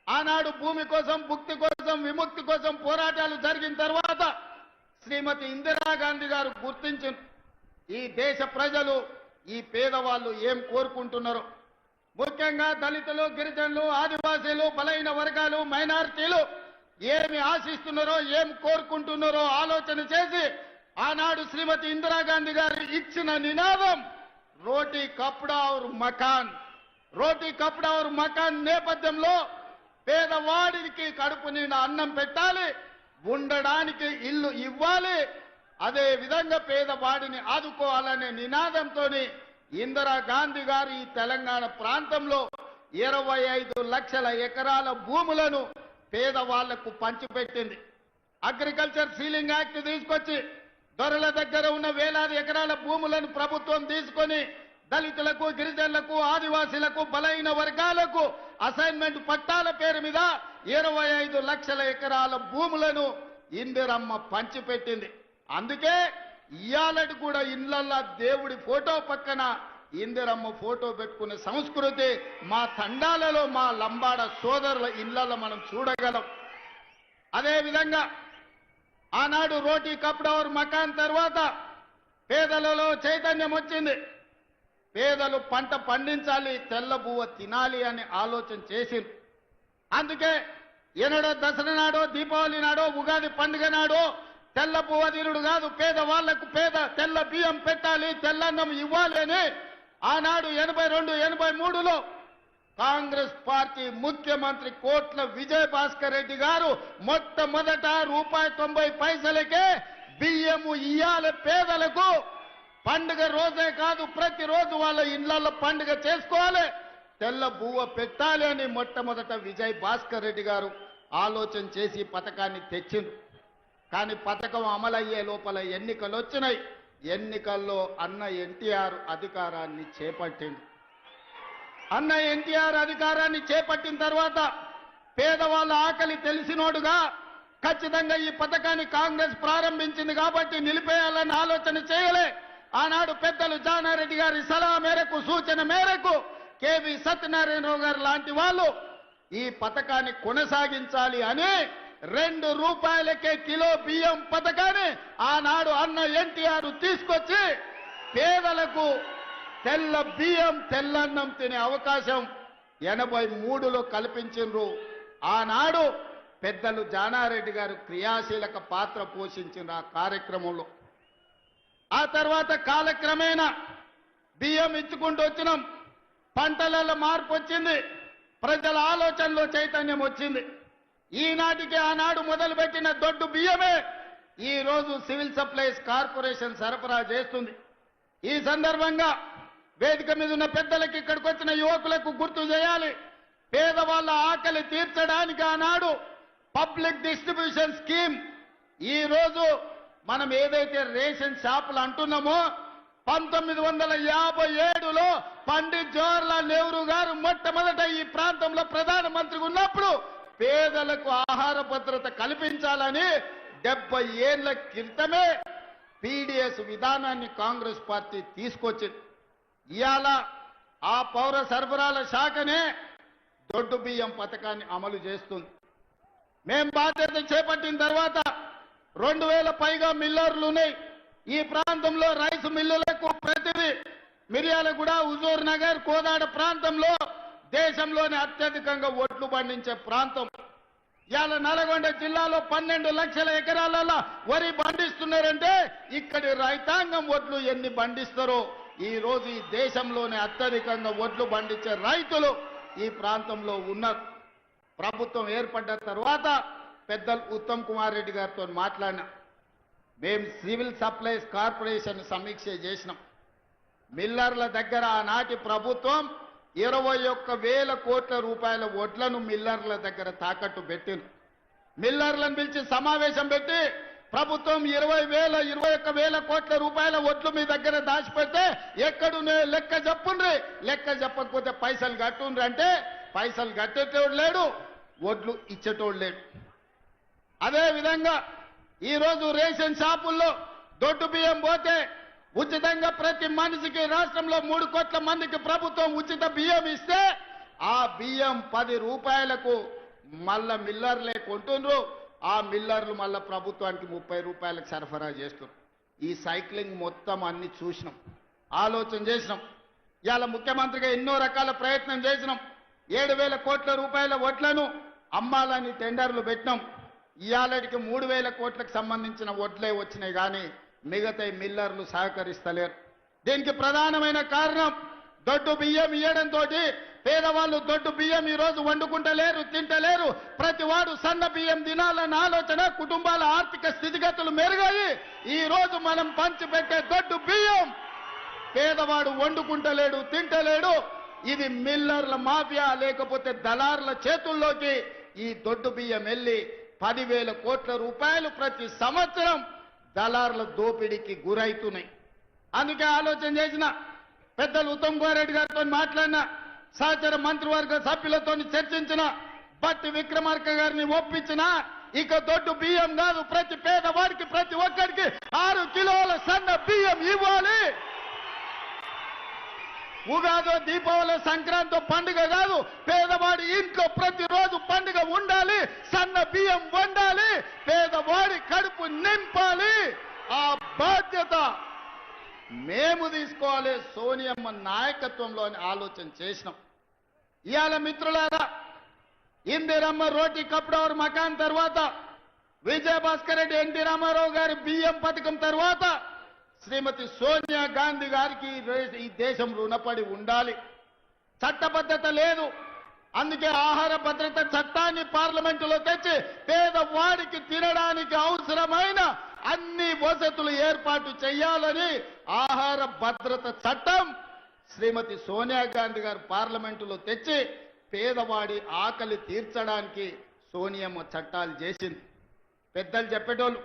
ఆనాడు భూమి కోసం, భుక్తి కోసం, విముక్తి కోసం పోరాటాలు జరిగిన తర్వాత శ్రీమతి ఇందిరాగాంధీ గారు గుర్తించిన ఈ దేశ ప్రజలు, ఈ పేదవాళ్ళు ఏం కోరుకుంటున్నారో, ముఖ్యంగా దళితులు, గిరిజనులు, ఆదివాసీలు, బలైన వర్గాలు, మైనారిటీలు ఏమి ఆశిస్తున్నారో, ఏం కోరుకుంటున్నారో ఆలోచన చేసి ఆనాడు శ్రీమతి ఇందిరాగాంధీ గారు ఇచ్చిన నినాదం రోటీ కప్డా ఔర్ మకాన్. రోటీ కప్డా ఔర్ మకాన్ నేపథ్యంలో పేదవాడికి కడుపు నిండా అన్నం పెట్టాలి, ఉండడానికి ఇల్లు ఇవ్వాలి, అదే విధంగా పేదవాడిని ఆదుకోవాలనే నినాదంతో ఇందిరాగాంధీ గారు ఈ తెలంగాణ ప్రాంతంలో 25 లక్షల ఎకరాల భూములను పేదవాళ్లకు పంచిపెట్టింది. అగ్రికల్చర్ సీలింగ్ యాక్ట్ తీసుకొచ్చి దొరల దగ్గర ఉన్న వేలాది ఎకరాల భూములను ప్రభుత్వం తీసుకొని దళితులకు, గిరిజనులకు, ఆదివాసీలకు, బలైన వర్గాలకు అసైన్మెంట్ పట్టాల పేరు మీద 25 లక్షల ఎకరాల భూములను ఇందిరమ్మ పంచిపెట్టింది. అందుకే ఇయాలటి కూడా ఇళ్లల్లో దేవుడి ఫోటో పక్కన ఇందిరమ్మ ఫోటో పెట్టుకునే సంస్కృతి మా తండాలలో, మా లంబాడ సోదరుల ఇళ్లలో మనం చూడగలం. అదే విధంగా ఆనాడు రోటీ కప్డా ఔర్ మకాన్ తర్వాత పేదలలో చైతన్యం వచ్చింది. పేదలు పంట పండించాలి, తెల్ల బువ్వ తినాలి అని ఆలోచన చేసింది. అందుకే ఎన్నడో దసరా నాడో, దీపావళి నాడో, ఉగాది పండుగ నాడో తెల్ల బువ్వ తినుడు కాదు, పేదవాళ్లకు తెల్ల బియ్యం పెట్టాలి, తెల్లన్నం ఇవ్వాలి అని ఆనాడు 82, 83లో కాంగ్రెస్ పార్టీ ముఖ్యమంత్రి కోట్ల విజయ్ భాస్కర్ రెడ్డి గారు మొట్టమొదట ₹90 బియ్యము ఇయ్యాలి పేదలకు. పండుగ రోజే కాదు, ప్రతిరోజు వాళ్ళ ఇళ్లలో పండుగ చేసుకోవాలి, తెల్ల బువ్వ పెట్టాలి అని మొట్టమొదట విజయ్ భాస్కర్ రెడ్డి గారు ఆలోచన చేసి పథకాన్ని తెచ్చిండు. కానీ పథకం అమలయ్యే లోపల ఎన్నికలు వచ్చినాయి. ఎన్నికల్లో అన్న ఎన్టీఆర్ అధికారాన్ని చేపట్టిండు. అన్న ఎన్టీఆర్ అధికారాన్ని చేపట్టిన తర్వాత పేదవాళ్ళ ఆకలి తెలిసినోడుగా ఖచ్చితంగా ఈ పథకాన్ని కాంగ్రెస్ ప్రారంభించింది కాబట్టి నిలిపేయాలని ఆలోచన చేయలే. ఆనాడు పెద్దలు జానారెడ్డి గారి సలహా మేరకు, సూచన మేరకు కేవీ సత్యనారాయణరావు గారు లాంటి వాళ్ళు ఈ పథకాన్ని కొనసాగించాలి అని ₹2 కిలో బియ్యం పథకాన్ని ఆనాడు అన్న ఎన్టీఆర్ తీసుకొచ్చి పేదలకు తెల్ల బియ్యం, తెల్లన్నం తినే అవకాశం 83లో కల్పించిండ్రు. ఆనాడు పెద్దలు జానారెడ్డి గారు క్రియాశీలక పాత్ర పోషించిన ఆ కార్యక్రమంలో. ఆ తర్వాత కాలక్రమేణా బియ్యం ఇచ్చుకుంటూ వచ్చినాం. పంటలలో మార్పు వచ్చింది, ప్రజల ఆలోచనలో చైతన్యం వచ్చింది. ఈనాటికి ఆనాడు మొదలుపెట్టిన దొడ్డు బియ్యమే ఈ రోజు సివిల్ సప్లైస్ కార్పొరేషన్ సరఫరా చేస్తుంది. ఈ సందర్భంగా వేదిక మీద ఉన్న పెద్దలకి, ఇక్కడికి వచ్చిన యువకులకు గుర్తు చేయాలి, పేదవాళ్ళ ఆకలి తీర్చడానికి ఆనాడు పబ్లిక్ డిస్ట్రిబ్యూషన్ స్కీమ్, ఈ రోజు మనం ఏదైతే రేషన్ షాపులు అంటున్నామో 1957లో పండిట్ జవహర్లాల్ నెహ్రూ గారు మొట్టమొదట ఈ ప్రాంతంలో ప్రధానమంత్రిగా ఉన్నప్పుడు పేదలకు ఆహార భద్రత కల్పించాలని 70 ఏళ్ల క్రితమే పీడీఎస్ విధానాన్ని కాంగ్రెస్ పార్టీ తీసుకొచ్చింది. ఇవాళ ఆ పౌర సరఫరాల శాఖనే దొడ్డు బియ్యం పథకాన్ని అమలు చేస్తుంది. మేం బాధ్యత చేపట్టిన తర్వాత 2000 పైగా మిల్లర్లు ఉన్నాయి. ఈ ప్రాంతంలో రైస్ మిల్లులకు ప్రతిదీ మిర్యాలగూడ, హుజూర్ నగర్, కోదాడ ప్రాంతంలో దేశంలోనే అత్యధికంగా ఒడ్లు పండించే ప్రాంతం. ఇవాళ నల్గొండ జిల్లాలో 12 లక్షల ఎకరాలలో వరి పండిస్తున్నారంటే ఇక్కడి రైతాంగం ఒడ్లు ఎన్ని పండిస్తారో ఈ రోజు ఈ దేశంలోనే అత్యధికంగా ఒడ్లు పండించే రైతులు ఈ ప్రాంతంలో ఉన్నారు. ప్రభుత్వం ఏర్పడ్డ తర్వాత పెద్దలు ఉత్తమ్ కుమార్ రెడ్డి గారితో మాట్లాడినా. మేము సివిల్ సప్లైస్ కార్పొరేషన్ సమీక్ష చేసినాం. మిల్లర్ల దగ్గర ఆనాటి ప్రభుత్వం 21,000 కోట్ల రూపాయల వడ్లను మిల్లర్ల దగ్గర తాకట్టు పెట్టింది. మిల్లర్లను పిలిచి సమావేశం పెట్టి ప్రభుత్వం 21,000 కోట్ల రూపాయల వడ్లు మీ దగ్గర దాచిపెడితే ఎక్కడునే లెక్క చెప్పుండ్రి, లెక్క చెప్పకపోతే పైసలు కట్టుండ్రి అంటే పైసలు కట్టేటోడు లేడు, వడ్లు ఇచ్చేటోడు లేడు. అదే విధంగా ఈరోజు రేషన్ షాపుల్లో దొడ్డు బియ్యం పోతే ఉచితంగా ప్రతి మనిషికి రాష్ట్రంలో 3 కోట్ల మందికి ప్రభుత్వం ఉచిత బియ్యం ఇస్తే ఆ బియ్యం 10 రూపాయలకు మళ్ళా మిల్లర్లే కొంటుండ్రు. ఆ మిల్లర్లు మళ్ళా ప్రభుత్వానికి 30 రూపాయలకు సరఫరా చేస్తున్నారు. ఈ సైక్లింగ్ మొత్తం అన్ని చూసినాం, ఆలోచన చేసినాం. ఇవాళ ముఖ్యమంత్రిగా ఎన్నో రకాల ప్రయత్నం చేసినాం. 7,000 కోట్ల రూపాయల వడ్లను అమ్మాలని టెండర్లు పెట్టినాం. ఇవాళకి 3,000 కోట్లకు సంబంధించిన వడ్లే వచ్చినాయి కానీ మిగతా మిల్లర్లు సహకరిస్తలేరు. దీనికి ప్రధానమైన కారణం దొడ్డు బియ్యం ఇవ్వడంతో పేదవాళ్ళు దొడ్డు బియ్యం ఈ రోజు వండుకుంటలేరు, తింటలేరు. ప్రతి వాడు సన్న బియ్యం తినాలన్న ఆలోచన, కుటుంబాల ఆర్థిక స్థితిగతులు మెరుగాయి. ఈ రోజు మనం పంచిపెట్టే దొడ్డు బియ్యం పేదవాడు వండుకుంటలేడు, తింటలేడు. ఇది మిల్లర్ల మాఫియా లేకపోతే దళారుల చేతుల్లోకి ఈ దొడ్డు బియ్యం వెళ్ళి 10,000 కోట్ల రూపాయలు ప్రతి సంవత్సరం దళారుల దోపిడీకి గురైతున్నాయి. అందుకే ఆలోచన చేసిన పెద్దలు ఉత్తమ్ కుమార్ రెడ్డి గారితో మాట్లాడిన, సహచర మంత్రివర్గ సభ్యులతో చర్చించిన, బట్టి విక్రమార్క గారిని ఒప్పించిన. ఇక దొడ్డు బియ్యం కాదు, ప్రతి పేదవాడికి ప్రతి ఒక్కరికి 6 కిలోల సన్న బియ్యం ఇవ్వాలి. ఉగాదో, దీపావళి, సంక్రాంతి పండుగ కాదు, పేదవాడి ఇంట్లో ప్రతిరోజు పండుగ ఉండాలి. సన్న బియ్యం వండాలి, పేదవాడి కడుపు నింపాలి. ఆ బాధ్యత మేము తీసుకోవాలి. సోనియమ్మ నాయకత్వంలో ఆలోచన చేసినాం. ఇవాళ మిత్రులారా, ఇందిరమ్మ రోటీ కప్డవర్ మకాన్ తర్వాత, విజయభాస్కర్ రెడ్డి, ఎన్టీ రామారావు గారి బియ్యం పథకం తర్వాత శ్రీమతి సోనియా గాంధీ గారికి ఈ దేశం రుణపడి ఉండాలి. చట్టబద్ధత లేదు. అందుకే ఆహార భద్రత చట్టాన్ని పార్లమెంటులో తెచ్చి పేదవాడికి తినడానికి అవసరమైన అన్ని వసతులు ఏర్పాటు చేయాలని ఆహార భద్రత చట్టం శ్రీమతి సోనియా గాంధీ గారు పార్లమెంటులో తెచ్చి పేదవాడి ఆకలి తీర్చడానికి సోనియమ్మ చట్టాలు చేసింది. పెద్దలు చెప్పేటోళ్ళు,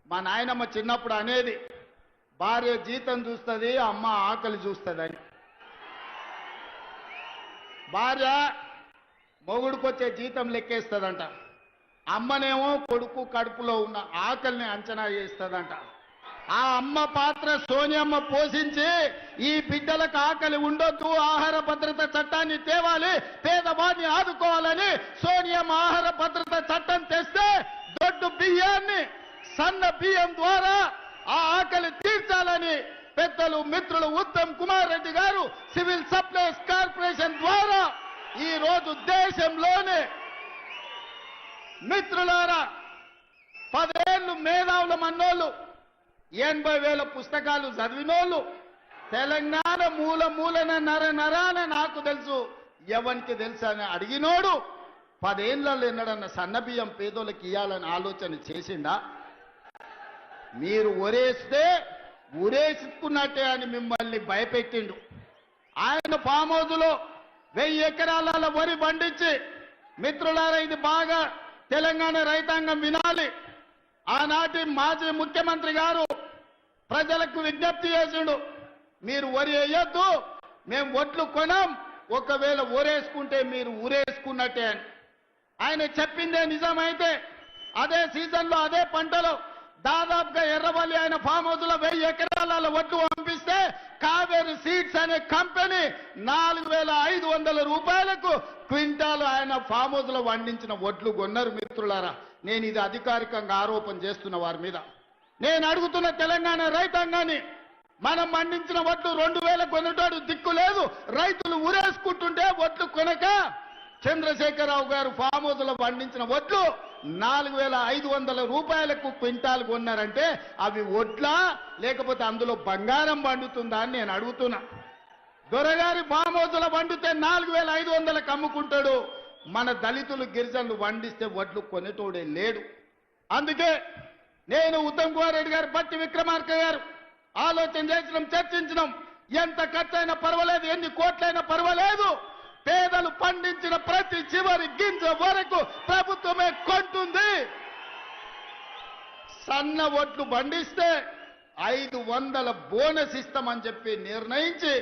మా నాయనమ్మ చిన్నప్పుడు అనేది, భార్య జీతం చూస్తుంది, అమ్మ ఆకలి చూస్తుందని. భార్య మొగుడుకొచ్చే జీతం లెక్కేస్తుందంట, అమ్మనేమో కొడుకు కడుపులో ఉన్న ఆకలిని అంచనా చేస్తుందంట. ఆ అమ్మ పాత్ర సోనియమ్మ పోషించి ఈ బిడ్డలకు ఆకలి ఉండొద్దు, ఆహార భద్రత చట్టాన్ని తేవాలి, పేదవాడిని ఆదుకోవాలని సోనియమ్మ ఆహార భద్రత చట్టం తెస్తే దొడ్డు బియ్యాన్ని సన్న బియ్యం ద్వారా ఆ ఆకలి తీర్చాలని పెద్దలు మిత్రులు ఉత్తమ్ కుమార్ రెడ్డి గారు సివిల్ సప్లైస్ కార్పొరేషన్ ద్వారా ఈ రోజు దేశంలోనే మిత్రులారా 10 ఏళ్ళు మేధావుల మన్నోళ్ళు, 80,000 పుస్తకాలు చదివినోళ్ళు, తెలంగాణ మూల మూలన నరాన నాకు తెలుసు, ఎవరికి తెలుసు అని అడిగినోడు 10 ఏళ్ళలో ఎన్నడన్న సన్నబియ్యం పేదోళ్ళకి ఇవ్వాలని ఆలోచన చేసిండా? మీరు ఒరేస్తే ఉరేసుకున్నట్టే అని మిమ్మల్ని భయపెట్టిండు. ఆయన ఫామ్ హౌస్లో 1000 ఎకరాల వరి పండించి, మిత్రులారా ఇది బాగా తెలంగాణ రైతాంగం వినాలి. ఆనాటి మాజీ ముఖ్యమంత్రి గారు ప్రజలకు విజ్ఞప్తి చేసిండు, మీరు వరి వేయొద్దు, మేము ఒట్లు కొనం, ఒకవేళ ఒరేసుకుంటే మీరు ఊరేసుకున్నట్టే అని. ఆయన చెప్పిందే నిజమైతే అదే సీజన్లో అదే పంటలో దాదాపుగా ఎర్రవల్లి ఆయన ఫామ్ హౌస్ లో 1000 ఎకరాల ఒడ్లు పంపిస్తే కావేరి సీడ్స్ అనే కంపెనీ 4,500 రూపాయలకు క్వింటాల్ ఆయన ఫామ్ హౌస్ లో పండించిన వడ్లు కొన్నారు. మిత్రులారా, నేను ఇది అధికారికంగా ఆరోపణ చేస్తున్న వారి మీద. నేను అడుగుతున్న తెలంగాణ రైతాంగాన్ని, మనం పండించిన వడ్లు 2,000 కొనేటోడు దిక్కు లేదు. రైతులు ఊరేసుకుంటుంటే వడ్లు కొనక చంద్రశేఖరరావు గారు ఫామ్ హౌస్ లో పండించిన వడ్లు 4,500 రూపాయలకు క్వింటాల్ కొన్నారంటే అవి వడ్లా లేకపోతే అందులో బంగారం పండుతుందా అని నేను అడుగుతున్నా. దొరగారి ఫామ్ హౌస్ లో పండితే 4,500కు అమ్ముకుంటాడు. మన దళితులు గిరిజనులు పండిస్తే వడ్లు కొనేటోడే లేడు. అందుకే నేను ఉత్తమ్ కుమార్ రెడ్డి గారు, బట్టి విక్రమార్క గారు ఆలోచన చేసినాం, చర్చించినాం. ఎంత ఖర్చైనా పర్వాలేదు, ఎన్ని కోట్లైనా పర్వాలేదు, పేదలు పండించిన ప్రతి చివరి గింజ వరకు ప్రభుత్వమే కొంటుంది. సన్న వడ్లు పండిస్తే 500 బోనస్ ఇస్తామని చెప్పి నిర్ణయించి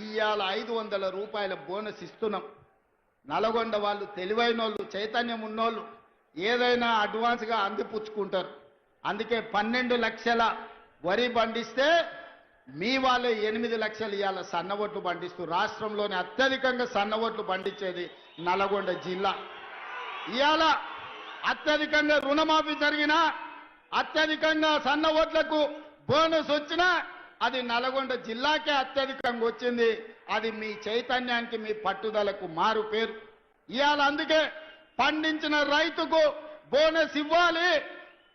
ఇవాళ 500 రూపాయల బోనస్ ఇస్తున్నాం. నల్గొండ వాళ్ళు తెలివైన వాళ్ళు, చైతన్యం ఉన్నోళ్ళు ఏదైనా అడ్వాన్స్గా అందిపుచ్చుకుంటారు. అందుకే 12 లక్షల వరి పండిస్తే మీ వాళ్ళే 8 లక్షలు ఇవాళ సన్నవొట్లు పండిస్తూ రాష్ట్రంలోనే అత్యధికంగా సన్నవొట్లు పండించేది నల్గొండ జిల్లా. ఇవాళ అత్యధికంగా రుణమాఫీ జరిగినా, అత్యధికంగా సన్నవొట్లకు బోనస్ వచ్చినా అది నల్గొండ జిల్లాకే అత్యధికంగా వచ్చింది. అది మీ చైతన్యానికి, మీ పట్టుదలకు మారు పేరు. ఇవాళ అందుకే పండించిన రైతుకు బోనస్ ఇవ్వాలి.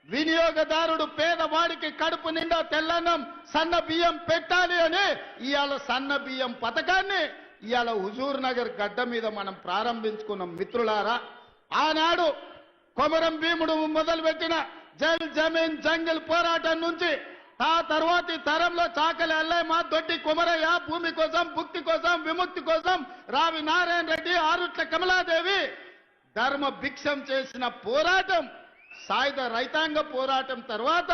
వినియోగదారుడు పేదవాడికి కడుపు నిండా తెల్లన్నం సన్న బియ్యం పెట్టాలి అని ఇవాళ సన్న బియ్యం పథకాన్ని ఇవాళ హుజూర్ నగర్ గడ్డ మీద మనం ప్రారంభించుకున్నాం. మిత్రులారా, ఆనాడు కొమరం భీముడు మొదలుపెట్టిన జల్ జమీన్ జంగిల్ పోరాటం నుంచి ఆ తర్వాతి తరంలో చాకలి అల్లయ్య, దొడ్డి కుమరయ్య, భూమి కోసం, భుక్తి కోసం, విముక్తి కోసం రావి నారాయణ రెడ్డి, ఆరుట్ల కమలాదేవి ధర్మ భిక్షం చేసిన పోరాటం, సాయుధ రైతాంగ పోరాటం తర్వాత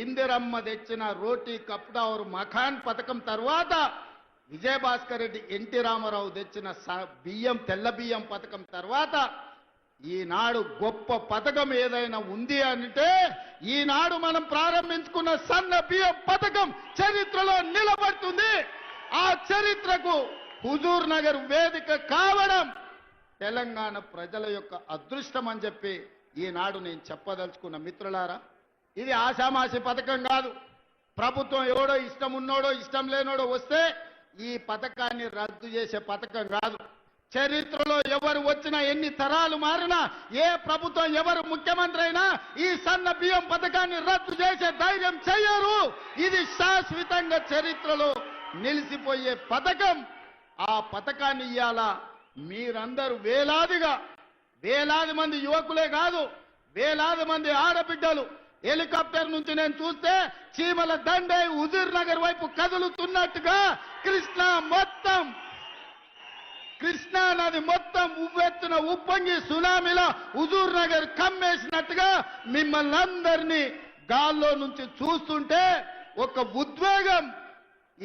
ఇందిరమ్మ తెచ్చిన రోటీ కప్డా और మఖాన్ పథకం తర్వాత విజయభాస్కర్ రెడ్డి, ఎన్టీ రామారావు తెచ్చిన బియ్యం, తెల్ల బియ్యం పథకం తర్వాత ఈనాడు గొప్ప పథకం ఏదైనా ఉంది అంటే ఈనాడు మనం ప్రారంభించుకున్న సన్న బియ్యం పథకం చరిత్రలో నిలబడుతుంది. ఆ చరిత్రకు హుజూర్ నగర్ వేదిక కావడం తెలంగాణ ప్రజల యొక్క అదృష్టం అని చెప్పి ఈనాడు నేను చెప్పదలుచుకున్న. మిత్రులారా, ఇది ఆషామాషి పథకం కాదు. ప్రభుత్వం ఎవడో ఇష్టం ఉన్నోడో ఇష్టం లేనోడో వస్తే ఈ పథకాన్ని రద్దు చేసే పథకం కాదు. చరిత్రలో ఎవరు వచ్చినా, ఎన్ని తరాలు మారినా, ఏ ప్రభుత్వం ఎవరు ముఖ్యమంత్రి అయినా ఈ సన్న బియ్యం పథకాన్ని రద్దు చేసే ధైర్యం చెయ్యరు. ఇది శాశ్వతంగా చరిత్రలో నిలిచిపోయే పథకం. ఆ పథకాన్ని ఇయ్యాల మీరందరూ వేలాది మంది యువకులే కాదు, వేలాది మంది ఆడబిడ్డలు హెలికాప్టర్ నుంచి నేను చూస్తే చీమల దండే హుజూర్ నగర్ వైపు కదులుతున్నట్టుగా కృష్ణా నది మొత్తం ఉవ్వెత్తున ఉప్పొంగి సునామీలో హుజూర్ నగర్ కమ్మేసినట్టుగా మిమ్మల్ని అందరినీ గాల్లో నుంచి చూస్తుంటే ఒక ఉద్వేగం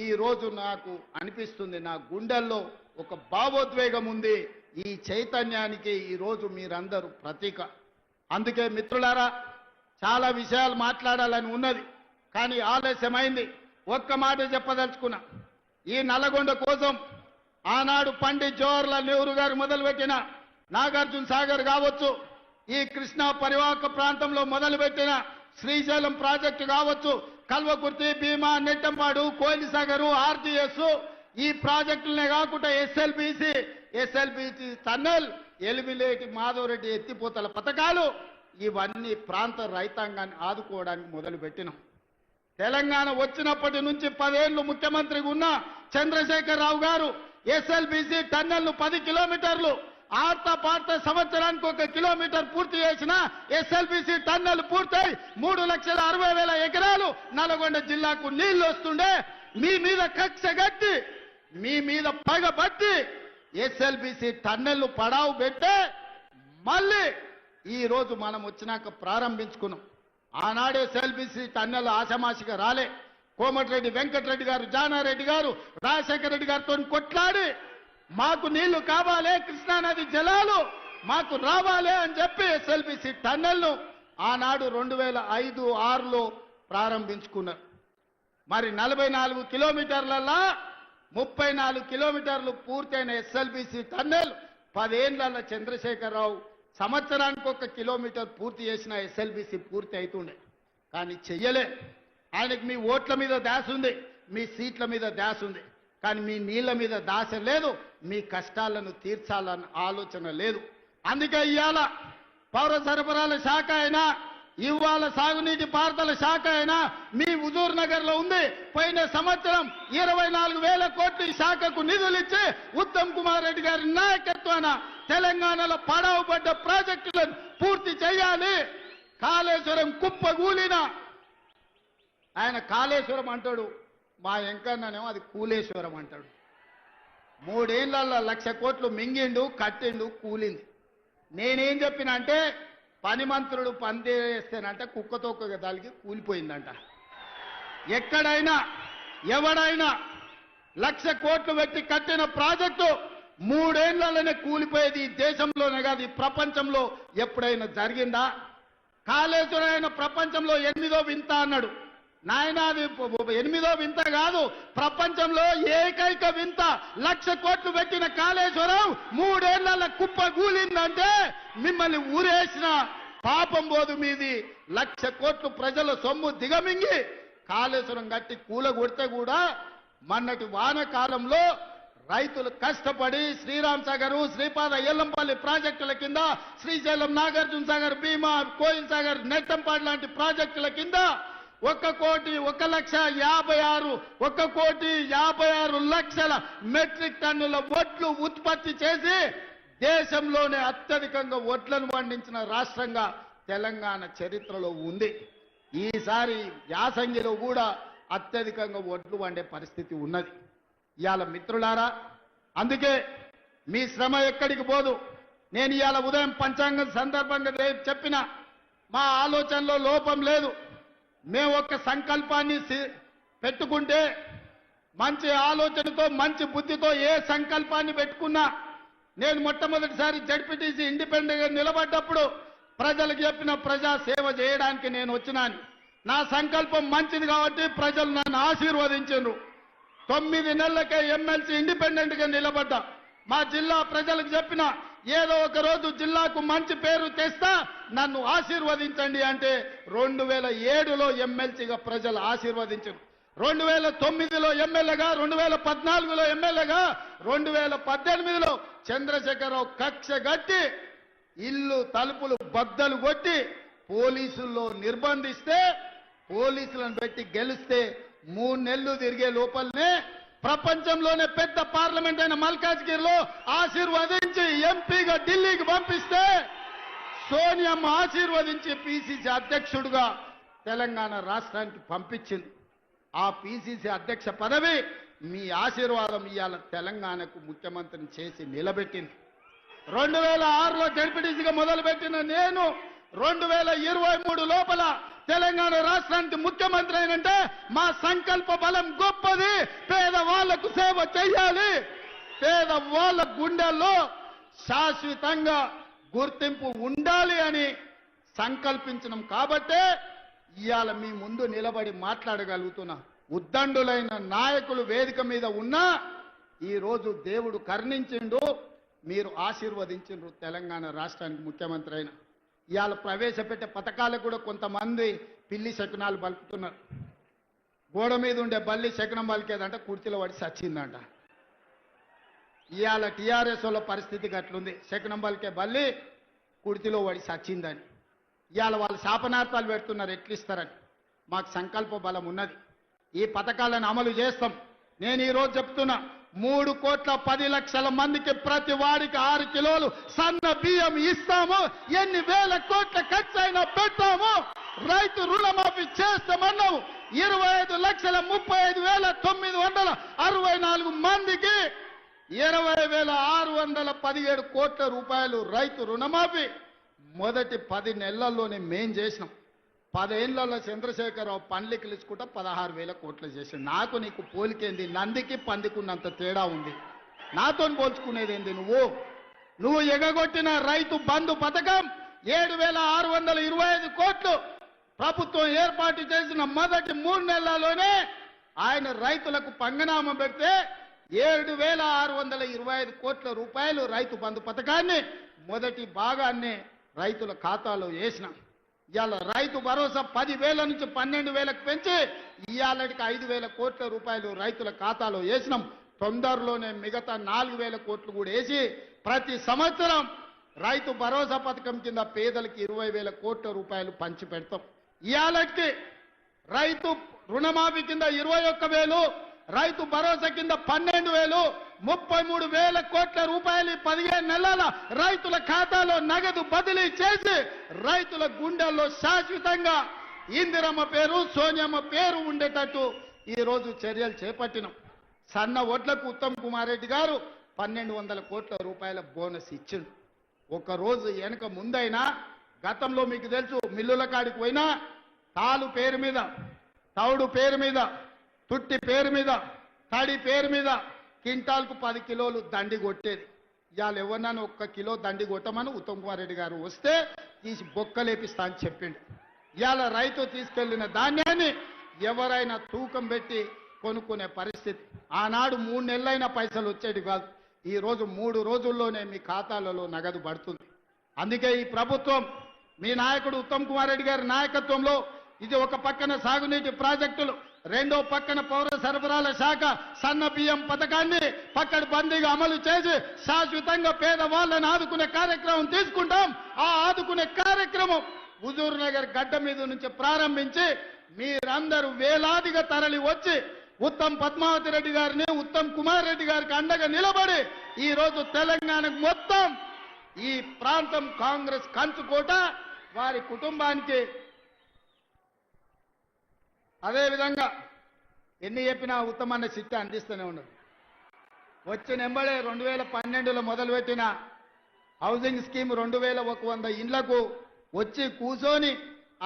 ఈ రోజు నాకు అనిపిస్తుంది. నా గుండెల్లో ఒక భావోద్వేగం ఉంది. ఈ చైతన్యానికి ఈ రోజు మీరందరూ ప్రతీక. అందుకే మిత్రులారా, చాలా విషయాలు మాట్లాడాలని ఉన్నది, కానీ ఆలస్యమైంది. ఒక్క మాట చెప్పదలుచుకున్నా. ఈ నల్లగొండ కోసం ఆనాడు పండిత్ జవహర్లాల్ నెహ్రూ గారు మొదలుపెట్టిన నాగార్జున సాగర్ కావచ్చు, ఈ కృష్ణా పరివాహక ప్రాంతంలో మొదలుపెట్టిన శ్రీశైలం ప్రాజెక్టు కావచ్చు, కల్వకుర్తి, భీమా, నెట్టంపాడు, కోయిలసాగర్, ఆర్టీఎస్, ఈ ప్రాజెక్టులనే కాకుండా ఎస్ఎల్బిసి టన్నెల్, ఎలిమిలేటి మాధవరెడ్డి ఎత్తిపోతల పథకాలు, ఇవన్నీ ప్రాంత రైతాంగాన్ని ఆదుకోవడానికి మొదలుపెట్టినాం. తెలంగాణ వచ్చినప్పటి నుంచి 10 ఏళ్లు ముఖ్యమంత్రిగా ఉన్న చంద్రశేఖరరావు గారు ఎస్ఎల్బిసి టన్నెల్ను 10 కిలోమీటర్లు, ఆర్త పార్త సంవత్సరానికి 1 కిలోమీటర్ పూర్తి చేసిన ఎస్ఎల్బిసి టన్నెల్ పూర్తయి 3,60,000 ఎకరాలు నల్గొండ జిల్లాకు నీళ్లు వస్తుండే మీ మీద కక్ష గట్టి, మీ మీద పగబట్టి ఎస్ఎల్బిసి టన్నెల్ పడావు పెట్టే మళ్ళీ ఈ రోజు మనం వచ్చినాక ప్రారంభించుకున్నాం. ఆనాడే ఎస్ఎల్బిసి టన్నెల్ ఆషమాషిగా రాలే. కోమటిరెడ్డి వెంకటరెడ్డి గారు, జానారెడ్డి గారు, రాజశేఖర రెడ్డి గారితో కొట్లాడి మాకు నీళ్లు కావాలి, కృష్ణానది జలాలు మాకు రావాలి అని చెప్పి ఎస్ఎల్బిసి టన్నెల్ను ఆనాడు 2005-6లో ప్రారంభించుకున్నారు. మరి 44 కిలోమీటర్లలో 34 కిలోమీటర్లు పూర్తయిన ఎస్ఎల్బిసి టన్నెల్ 10 ఏళ్లలో చంద్రశేఖరరావు సంవత్సరానికి 1 కిలోమీటర్ పూర్తి చేసిన ఎస్ఎల్బిసి పూర్తి అవుతుండే. కానీ చెయ్యలే. ఆయనకి మీ ఓట్ల మీద దాస ఉంది, మీ సీట్ల మీద దాస ఉంది, కానీ మీ నీళ్ల మీద దాస లేదు, మీ కష్టాలను తీర్చాలన్న ఆలోచన లేదు. అందుకే ఇవాళ పౌర సరఫరాల శాఖ అయినా, ఇవాళ సాగునీటి పారుదల శాఖ అయినా మీ హుజూర్ నగర్ లో ఉంది. పోయిన సంవత్సరం 24,000 కోట్లు ఈ శాఖకు నిధులు ఇచ్చి ఉత్తమ్ కుమార్ రెడ్డి గారి నాయకత్వాన తెలంగాణలో పడవబడ్డ ప్రాజెక్టులను పూర్తి చేయాలి. కాళేశ్వరం కుప్పగూలిన ఆయన కాళేశ్వరం అంటాడు, మా వెంకన్ననేమో అది కూలేశ్వరం అంటాడు. 3 ఏళ్లలో 1,00,000 కోట్లు మింగిండు, కట్టిండు, కూలింది. నేనేం చెప్పిన అంటే పని మంత్రుడు పందేస్తేనంటే కుక్కతోక దానికి కూలిపోయిందంట. ఎక్కడైనా ఎవడైనా 1,00,000 కోట్లు పెట్టి కట్టిన ప్రాజెక్టు 3 ఏళ్లలోనే కూలిపోయేది. ఈ దేశంలోనే కాదు, ఈ ప్రపంచంలో ఎప్పుడైనా జరిగిందా? కాళేశ్వరం అయిన ప్రపంచంలో 8వ వింత అన్నాడు. నాయన అది 8వ వింత కాదు, ప్రపంచంలో ఏకైక వింత. 1,00,000 కోట్లు పెట్టిన కాళేశ్వరం 3 ఏళ్ల కుప్ప కూలిందంటే మిమ్మల్ని ఊరేసిన పాపం పోదు మీది. 1,00,000 కోట్లు ప్రజల సొమ్ము దిగమింగి కాళేశ్వరం కట్టి కూలగొడితే కూడా మొన్నటి వానకాలంలో రైతులు కష్టపడి శ్రీరామ్ సాగర్, శ్రీపాద ఎల్లంపల్లి ప్రాజెక్టుల కింద, శ్రీశైలం నాగార్జున సాగర్, భీమా, కోయిల్ సాగర్, నెట్టంపాడు లాంటి ప్రాజెక్టుల కింద 1,56,56,00,000 మెట్రిక్ టన్నుల వడ్లు ఉత్పత్తి చేసి దేశంలోనే అత్యధికంగా వడ్లను పండించిన రాష్ట్రంగా తెలంగాణ చరిత్రలో ఉంది. ఈసారి యాసంగిలో కూడా అత్యధికంగా వడ్లు వండే పరిస్థితి ఉన్నది. ఇవాళ మిత్రులారా, అందుకే మీ శ్రమ ఎక్కడికి పోదు. నేను ఇవాళ ఉదయం పంచాంగం సందర్భంగా చెప్పిన మా ఆలోచనలో లోపం లేదు. మేము ఒక సంకల్పాన్ని పెట్టుకుంటే మంచి ఆలోచనతో, మంచి బుద్ధితో ఏ సంకల్పాన్ని పెట్టుకున్నా, నేను మొట్టమొదటిసారి జడ్పీటీసీ ఇండిపెండెంట్గా నిలబడ్డప్పుడు ప్రజలకు చెప్పిన ప్రజా సేవ చేయడానికి నేను వచ్చినాను. నా సంకల్పం మంచిది కాబట్టి ప్రజలు నన్ను ఆశీర్వదించారు. 9 నెలలకే ఎమ్మెల్సీ ఇండిపెండెంట్గా నిలబడ్డా. మా జిల్లా ప్రజలకు చెప్పిన ఏదో ఒక రోజు జిల్లాకు మంచి పేరు తెస్తా, నన్ను ఆశీర్వదించండి అంటే 2007లో ఎమ్మెల్సీగా ప్రజలు ఆశీర్వదించారు. 2009లో ఎమ్మెల్యేగా, 2014లో ఎమ్మెల్యేగా, 2018లో చంద్రశేఖరరావు కక్ష గట్టి ఇల్లు తలుపులు బద్దలు కొట్టి పోలీసుల్లో నిర్బంధిస్తే, పోలీసులను పెట్టి గెలిస్తే 3 నెలలు తిరిగే లోపలనే ప్రపంచంలోనే పెద్ద పార్లమెంట్ అయిన మల్కాజ్గిరిలో ఆశీర్వదించి ఎంపీగా ఢిల్లీకి పంపిస్తే సోనియమ్మ ఆశీర్వదించి పిసిసి అధ్యక్షుడుగా తెలంగాణ రాష్ట్రానికి పంపించింది. ఆ పిసిసి అధ్యక్ష పదవి మీ ఆశీర్వాదం ఇవాళ తెలంగాణకు ముఖ్యమంత్రిని చేసి నిలబెట్టింది. 2006లో జడ్పీటీసీగా మొదలుపెట్టిన నేను 2023 లోపల తెలంగాణ రాష్ట్రానికి ముఖ్యమంత్రి అయినంటే మా సంకల్ప బలం గొప్పది. పేదవాళ్లకు సేవ చేయాలి, పేదవాళ్ల గుండెల్లో శాశ్వతంగా గుర్తింపు ఉండాలి అని సంకల్పించడం కాబట్టే ఇవాళ మీ ముందు నిలబడి మాట్లాడగలుగుతున్నా. ఉద్దండులైన నాయకులు వేదిక మీద ఉన్నా ఈరోజు దేవుడు కరుణించిండు, మీరు ఆశీర్వదించిండ్రు తెలంగాణ రాష్ట్రానికి ముఖ్యమంత్రి అయిన. ఇవాళ ప్రవేశపెట్టే పథకాలకు కూడా కొంతమంది పిల్లి శకునాలు పలుకుతున్నారు. గోడ మీద ఉండే బల్లి శకునం పలికేదంట, కుర్చీలో పడి సచ్చిందంట. ఇవాళ టీఆర్ఎస్ వాళ్ళ పరిస్థితి గట్లుంది. శకునం పలికే బల్లి కుర్చీలో పడి సచ్చిందని. ఇవాళ వాళ్ళు శాపనార్థాలు పెడుతున్నారు, ఎట్లిస్తారని. మాకు సంకల్ప బలం ఉన్నది, ఈ పథకాలను అమలు చేస్తాం. నేను ఈరోజు చెప్తున్నా, 3,10,00,000 మందికి ప్రతి వాడికి 6 కిలోలు సన్న బియ్యం ఇస్తాము. ఎన్ని వేల కోట్ల ఖర్చు అయినా పెట్టాము. రైతు రుణమాఫీ చేస్తామన్నాము. 25,35,964 మందికి 20,617 కోట్ల రూపాయలు రైతు రుణమాఫీ మొదటి 10 నెలల్లోనే మేం చేసినాం. 10 ఏళ్లలో చంద్రశేఖరరావు పండ్లకి ఇచ్చుకుంటా 16,000 కోట్లు చేసాడు. నాకు నీకు పోలికేంది? నందికి పందికున్నంత తేడా ఉంది. నాతో పోల్చుకునేదేంది? నువ్వు ఎగగొట్టిన రైతు బంధు పథకం 7,625 కోట్లు ప్రభుత్వం ఏర్పాటు చేసిన మొదటి 3 నెలల్లోనే ఆయన రైతులకు పంగనామం పెడితే 7,625 కోట్ల రూపాయలు రైతు బంధు పథకాన్ని మొదటి భాగాన్ని రైతుల ఖాతాలో వేసినాం. ఇవాళ రైతు భరోసా 10,000 నుంచి 12,000కు పెంచి ఇవాళకి 5,000 కోట్ల రూపాయలు రైతుల ఖాతాలో వేసినాం. తొందరలోనే మిగతా 4,000 కోట్లు కూడా వేసి ప్రతి సంవత్సరం రైతు భరోసా పథకం కింద పేదలకి 20,000 కోట్ల రూపాయలు పంచి పెడతాం. ఇవాళకి రైతు రుణమాఫీ కింద 21,000, రైతు భరోసా కింద 12,000, 33,000 కోట్ల రూపాయలు 15 నెలల రైతుల ఖాతాలో నగదు బదిలీ చేసి రైతుల గుండెల్లో శాశ్వతంగా ఇందిరమ్మ పేరు, సోనియమ్మ పేరు ఉండేటట్టు ఈ రోజు చర్యలు చేపట్టినాం. సన్న ఒడ్లకు ఉత్తమ్ కుమార్ రెడ్డి గారు 1,200 కోట్ల రూపాయల బోనస్ ఇచ్చిండు. ఒక రోజు వెనక ముందైనా గతంలో మీకు తెలుసు, మిల్లుల కాడికి పోయినా తాలు పేరు మీద, తౌడు పేరు మీద, తుట్టి పేరు మీద, తడి పేరు మీద క్వింటాల్కు 10 కిలోలు దండి కొట్టేది. ఇవాళ ఎవరినైనా 1 కిలో దండి కొట్టమని ఉత్తమ్ కుమార్ రెడ్డి గారు వస్తే తీసి బొక్కలేపిస్తా అని చెప్పిండు. ఇవాళ రైతు తీసుకెళ్లిన ధాన్యాన్ని ఎవరైనా తూకం పెట్టి కొనుక్కునే పరిస్థితి. ఆనాడు 3 నెలలైనా పైసలు వచ్చేది కాదు. ఈ రోజు 3 రోజుల్లోనే మీ ఖాతాలలో నగదు పడుతుంది. అందుకే ఈ ప్రభుత్వం, మీ నాయకుడు ఉత్తమ్ కుమార్ రెడ్డి గారి నాయకత్వంలో ఇది ఒక పక్కన సాగునీటి ప్రాజెక్టులు, రెండో పక్కన పౌర సరఫరాల శాఖ సన్న బియ్యం పథకాన్ని పకడ్బందీగా అమలు చేసి శాశ్వతంగా పేదవాళ్ళని ఆదుకునే కార్యక్రమం తీసుకుంటాం. ఆ ఆదుకునే కార్యక్రమం హుజూర్ నగర్ గడ్డ మీద నుంచి ప్రారంభించి మీరందరూ వేలాదిగా తరలి వచ్చి ఉత్తమ్ పద్మావతి రెడ్డి గారిని, ఉత్తమ్ కుమార్ రెడ్డి గారికి అండగా నిలబడి ఈ రోజు తెలంగాణకు మొత్తం ఈ ప్రాంతం కాంగ్రెస్ కంచుకోట, వారి కుటుంబానికి అదేవిధంగా ఎన్ని చెప్పినా ఉత్తమన్న సిట్టి అందిస్తూనే ఉన్నారు. వచ్చిన ఎంబడే 2012లో మొదలుపెట్టిన హౌసింగ్ స్కీమ్ 2,100 ఇండ్లకు వచ్చి కూర్చొని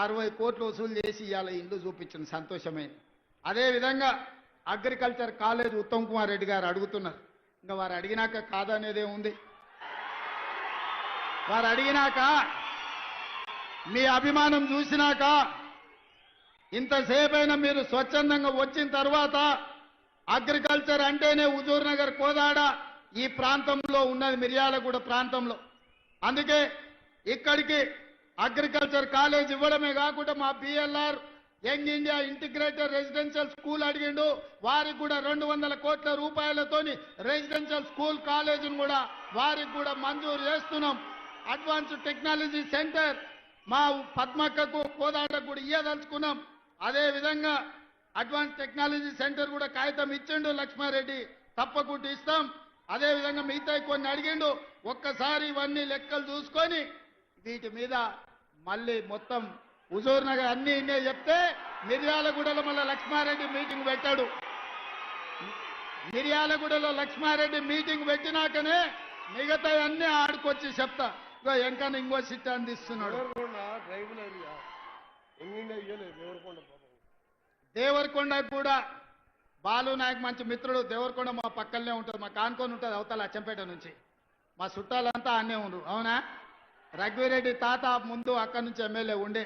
60 కోట్లు వసూలు చేసి ఇవాళ ఇండ్లు చూపించిన సంతోషమైంది. అదేవిధంగా అగ్రికల్చర్ కాలేజ్ ఉత్తమ్ కుమార్ రెడ్డి గారు అడుగుతున్నారు. ఇంకా వారు అడిగినాక కాదనేదే ఉంది. వారు అడిగినాక, మీ అభిమానం చూసినాక, ఇంతసేపైనా మీరు స్వచ్ఛందంగా వచ్చిన తర్వాత అగ్రికల్చర్ అంటేనే హుజూర్ నగర్, కోదాడ ఈ ప్రాంతంలో ఉన్నది, మిర్యాలగూడ ప్రాంతంలో. అందుకే ఇక్కడికి అగ్రికల్చర్ కాలేజ్ ఇవ్వడమే కాకుండా మా BLR young India integrated residential school అడిగిండు. వారికి కూడా 200 కోట్ల రూపాయలతోని రెసిడెన్షియల్ స్కూల్ కాలేజీని కూడా వారికి కూడా మంజూరు చేస్తున్నాం. అడ్వాన్స్డ్ టెక్నాలజీ సెంటర్ మా పద్మక్కకు, కోదాడకు కూడా ఇయ్యదలుచుకున్నాం. అదే విధంగా అడ్వాన్స్ టెక్నాలజీ సెంటర్ కూడా కాగితం ఇచ్చిండు లక్ష్మారెడ్డి, తప్పకుండా ఇస్తాం. అదే విధంగా మిగతా కొన్ని అడిగిండు. ఒక్కసారి ఇవన్నీ లెక్కలు చూసుకొని వీటి మీద మళ్ళీ మొత్తం హుజూర్ నగర్ అన్ని ఇన్నే చెప్తే మిర్యాలగూడలో మళ్ళీ లక్ష్మారెడ్డి మీటింగ్ పెట్టాడు. మిర్యాలగూడలో లక్ష్మారెడ్డి మీటింగ్ పెట్టినాకనే మిగతా అన్ని ఆడుకొచ్చి చెప్తా. ఎంకన్నా ఇంకో సిట్ అందిస్తున్నాడు. దేవరకొండ కూడా బాలు నాయక్ మంచి మిత్రుడు. దేవరకొండ మా పక్కనే ఉంటుంది, మా కానుకొని ఉంటుంది అవతల అచ్చంపేట నుంచి. మా చుట్టాలంతా అన్నే ఉండు. అవునా? రఘువీరెడ్డి తాత ముందు అక్కడి నుంచి ఎమ్మెల్యే ఉండే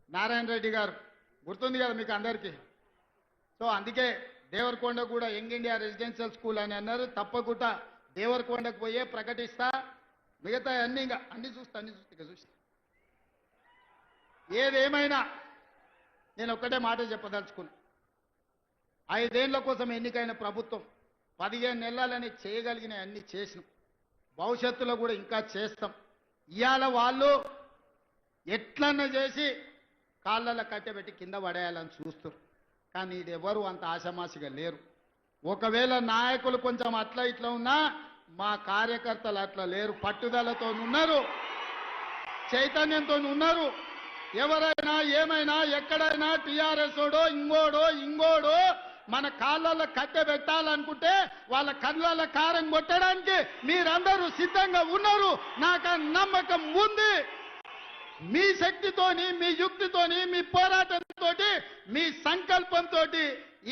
నారాయణ రెడ్డి గారు గుర్తుంది కదా మీకు అందరికీ. సో అందుకే దేవరకొండ కూడా యంగ్ ఇండియా రెసిడెన్షియల్ స్కూల్ అని అన్నారు. తప్పకుండా దేవరకొండకు పోయే ప్రకటిస్తా. మిగతా అన్ని ఇంకా అన్ని చూస్తా చూస్తా. ఏదేమైనా నేను ఒక్కటే మాట చెప్పదలుచుకున్నా. 5 ఏళ్ల కోసం ఎన్నికైన ప్రభుత్వం 15 నెలలని చేయగలిగిన అన్ని చేసినాం. భవిష్యత్తులో కూడా ఇంకా చేస్తాం. ఇవాళ వాళ్ళు ఎట్లన్నా చేసి కాళ్ళలో కట్టెబెట్టి కింద పడేయాలని చూస్తారు. కానీ ఇది ఎవరు అంత ఆషమాషిగా లేరు. ఒకవేళ నాయకులు కొంచెం అట్లా ఇట్లా ఉన్నా మా కార్యకర్తలు అట్లా లేరు. పట్టుదలతో ఉన్నారు, చైతన్యంతో ఉన్నారు. ఎవరైనా ఏమైనా ఎక్కడైనా టీఆర్ఎస్ ఓడో ఇంగోడో మన కాళ్ళలో కట్టె పెట్టాలనుకుంటే వాళ్ళ కళ్ళలో కారం కొట్టడానికి మీరందరూ సిద్ధంగా ఉన్నారు. నాకు నమ్మకం ఉంది. మీ శక్తితోని, మీ యుక్తితోని, మీ పోరాటంతో, మీ సంకల్పంతో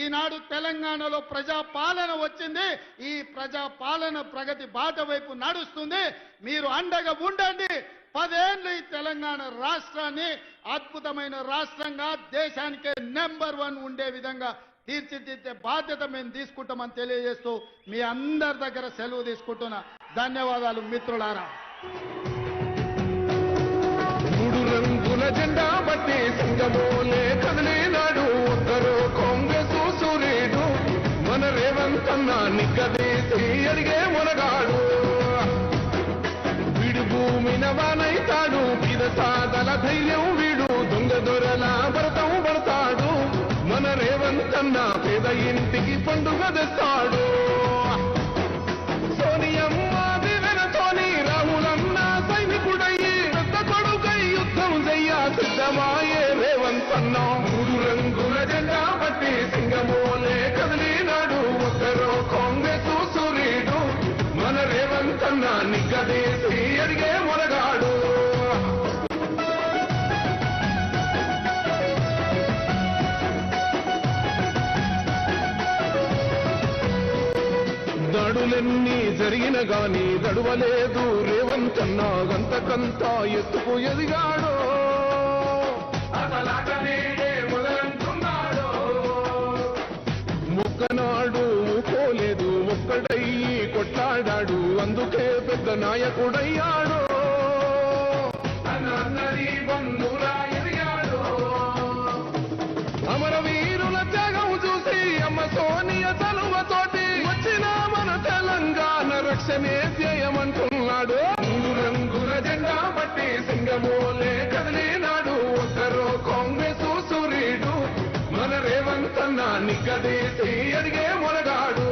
ఈనాడు తెలంగాణలో ప్రజాపాలన వచ్చింది. ఈ ప్రజాపాలన ప్రగతి బాట వైపు నడుస్తుంది. మీరు అండగా ఉండండి. 10 ఏళ్ళు ఈ తెలంగాణ రాష్ట్రాన్ని అద్భుతమైన రాష్ట్రంగా దేశానికే నెంబర్ 1 ఉండే విధంగా తీర్చిదిద్దే బాధ్యత మేము తీసుకుంటామని తెలియజేస్తూ మీ అందరి దగ్గర సెలవు తీసుకుంటున్నా. ధన్యవాదాలు మిత్రులారా. 3 రంగుల జెండా బట్టి సింగమోలే కదిలినాడు ఒక్కరు కాంగ్రెస్ సూర్యుడు మన రేవంత్ అన్న నిగ్గదీసి అడిగే మునగాడు. వీడు భూమిన వానైతాడు బీద సాదల ధైర్యం వీడు దొంగ దొరల భరతం పడతాడు మన రేవంత్ అన్న పేద ఇంటికి పండుగ తెస్తాడు. సోనియమ్మ దివెనతోని రాహులన్న సైనికుడయ్యి పెద్ద కొడుకై యుద్ధం చెయ్య సిద్ధమాయే రేవంత్ అన్న. 3 రంగుల జెండా బట్టి సింగమోలే కదిలినాడు ఒక్కరో కాంగ్రెస్ సూర్యుడు మన రేవంత్ అన్న నిగ్గదీసి అడిగే మొనగాడు. దాడులెన్ని జరిగిన గాని దడువలేదు రేవంత్ అన్న గంతకంతా ఎత్తుకు ఎదిగాడు. మొక్కనాడు పోలేదు ఒక్కడయ్యి కొట్లాడాడు అందుకే పెద్ద నాయకుడయ్యాడు. అన్నది బంధురా ఎదిగాడు. అమరవీరుల త్యాగం చూసి అమ్మ సోనియ చలువతోటి వచ్చిన మన తెలంగాణ రక్షణే ధ్యేయమంటున్నాడు. 3 రంగుల జెండా బట్టి సింగమోలే కదిలినాడు ఒక్కరో కాంగ్రెస్ సూర్యుడు మన రేవంత్ అన్న నిగ్గదీసి అడిగే మొనగాడు.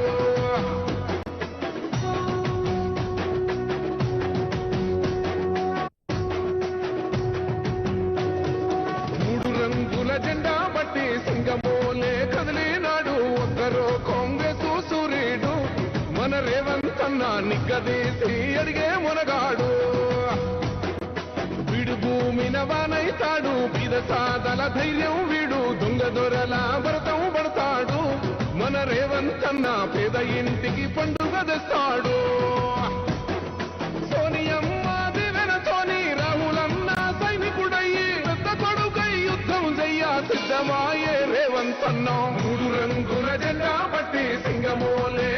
జెండా బట్టి సింగమోలే కదిలినాడు ఒక్కరో కాంగ్రెస్ సూర్యుడు మన రేవంత్ అన్న నిగ్గదీసి అడిగే మునగాడు. వీడు భూమిన వానైతాడు బీద సాదల ధైర్యం వీడు దొంగ దొరల భరతం పడతాడు మన రేవంత్ అన్న పేద ఇంటికి పండుగ తెస్తాడు. సోనియమ్మ దివెనతోని రాహులన్న సైనికుడయ్యి పెద్ద కొడుకై యుద్ధం చెయ్య సిద్ధమాయే రేవంత్ అన్న. 3 రంగుల జెండా బట్టి సింగమోలే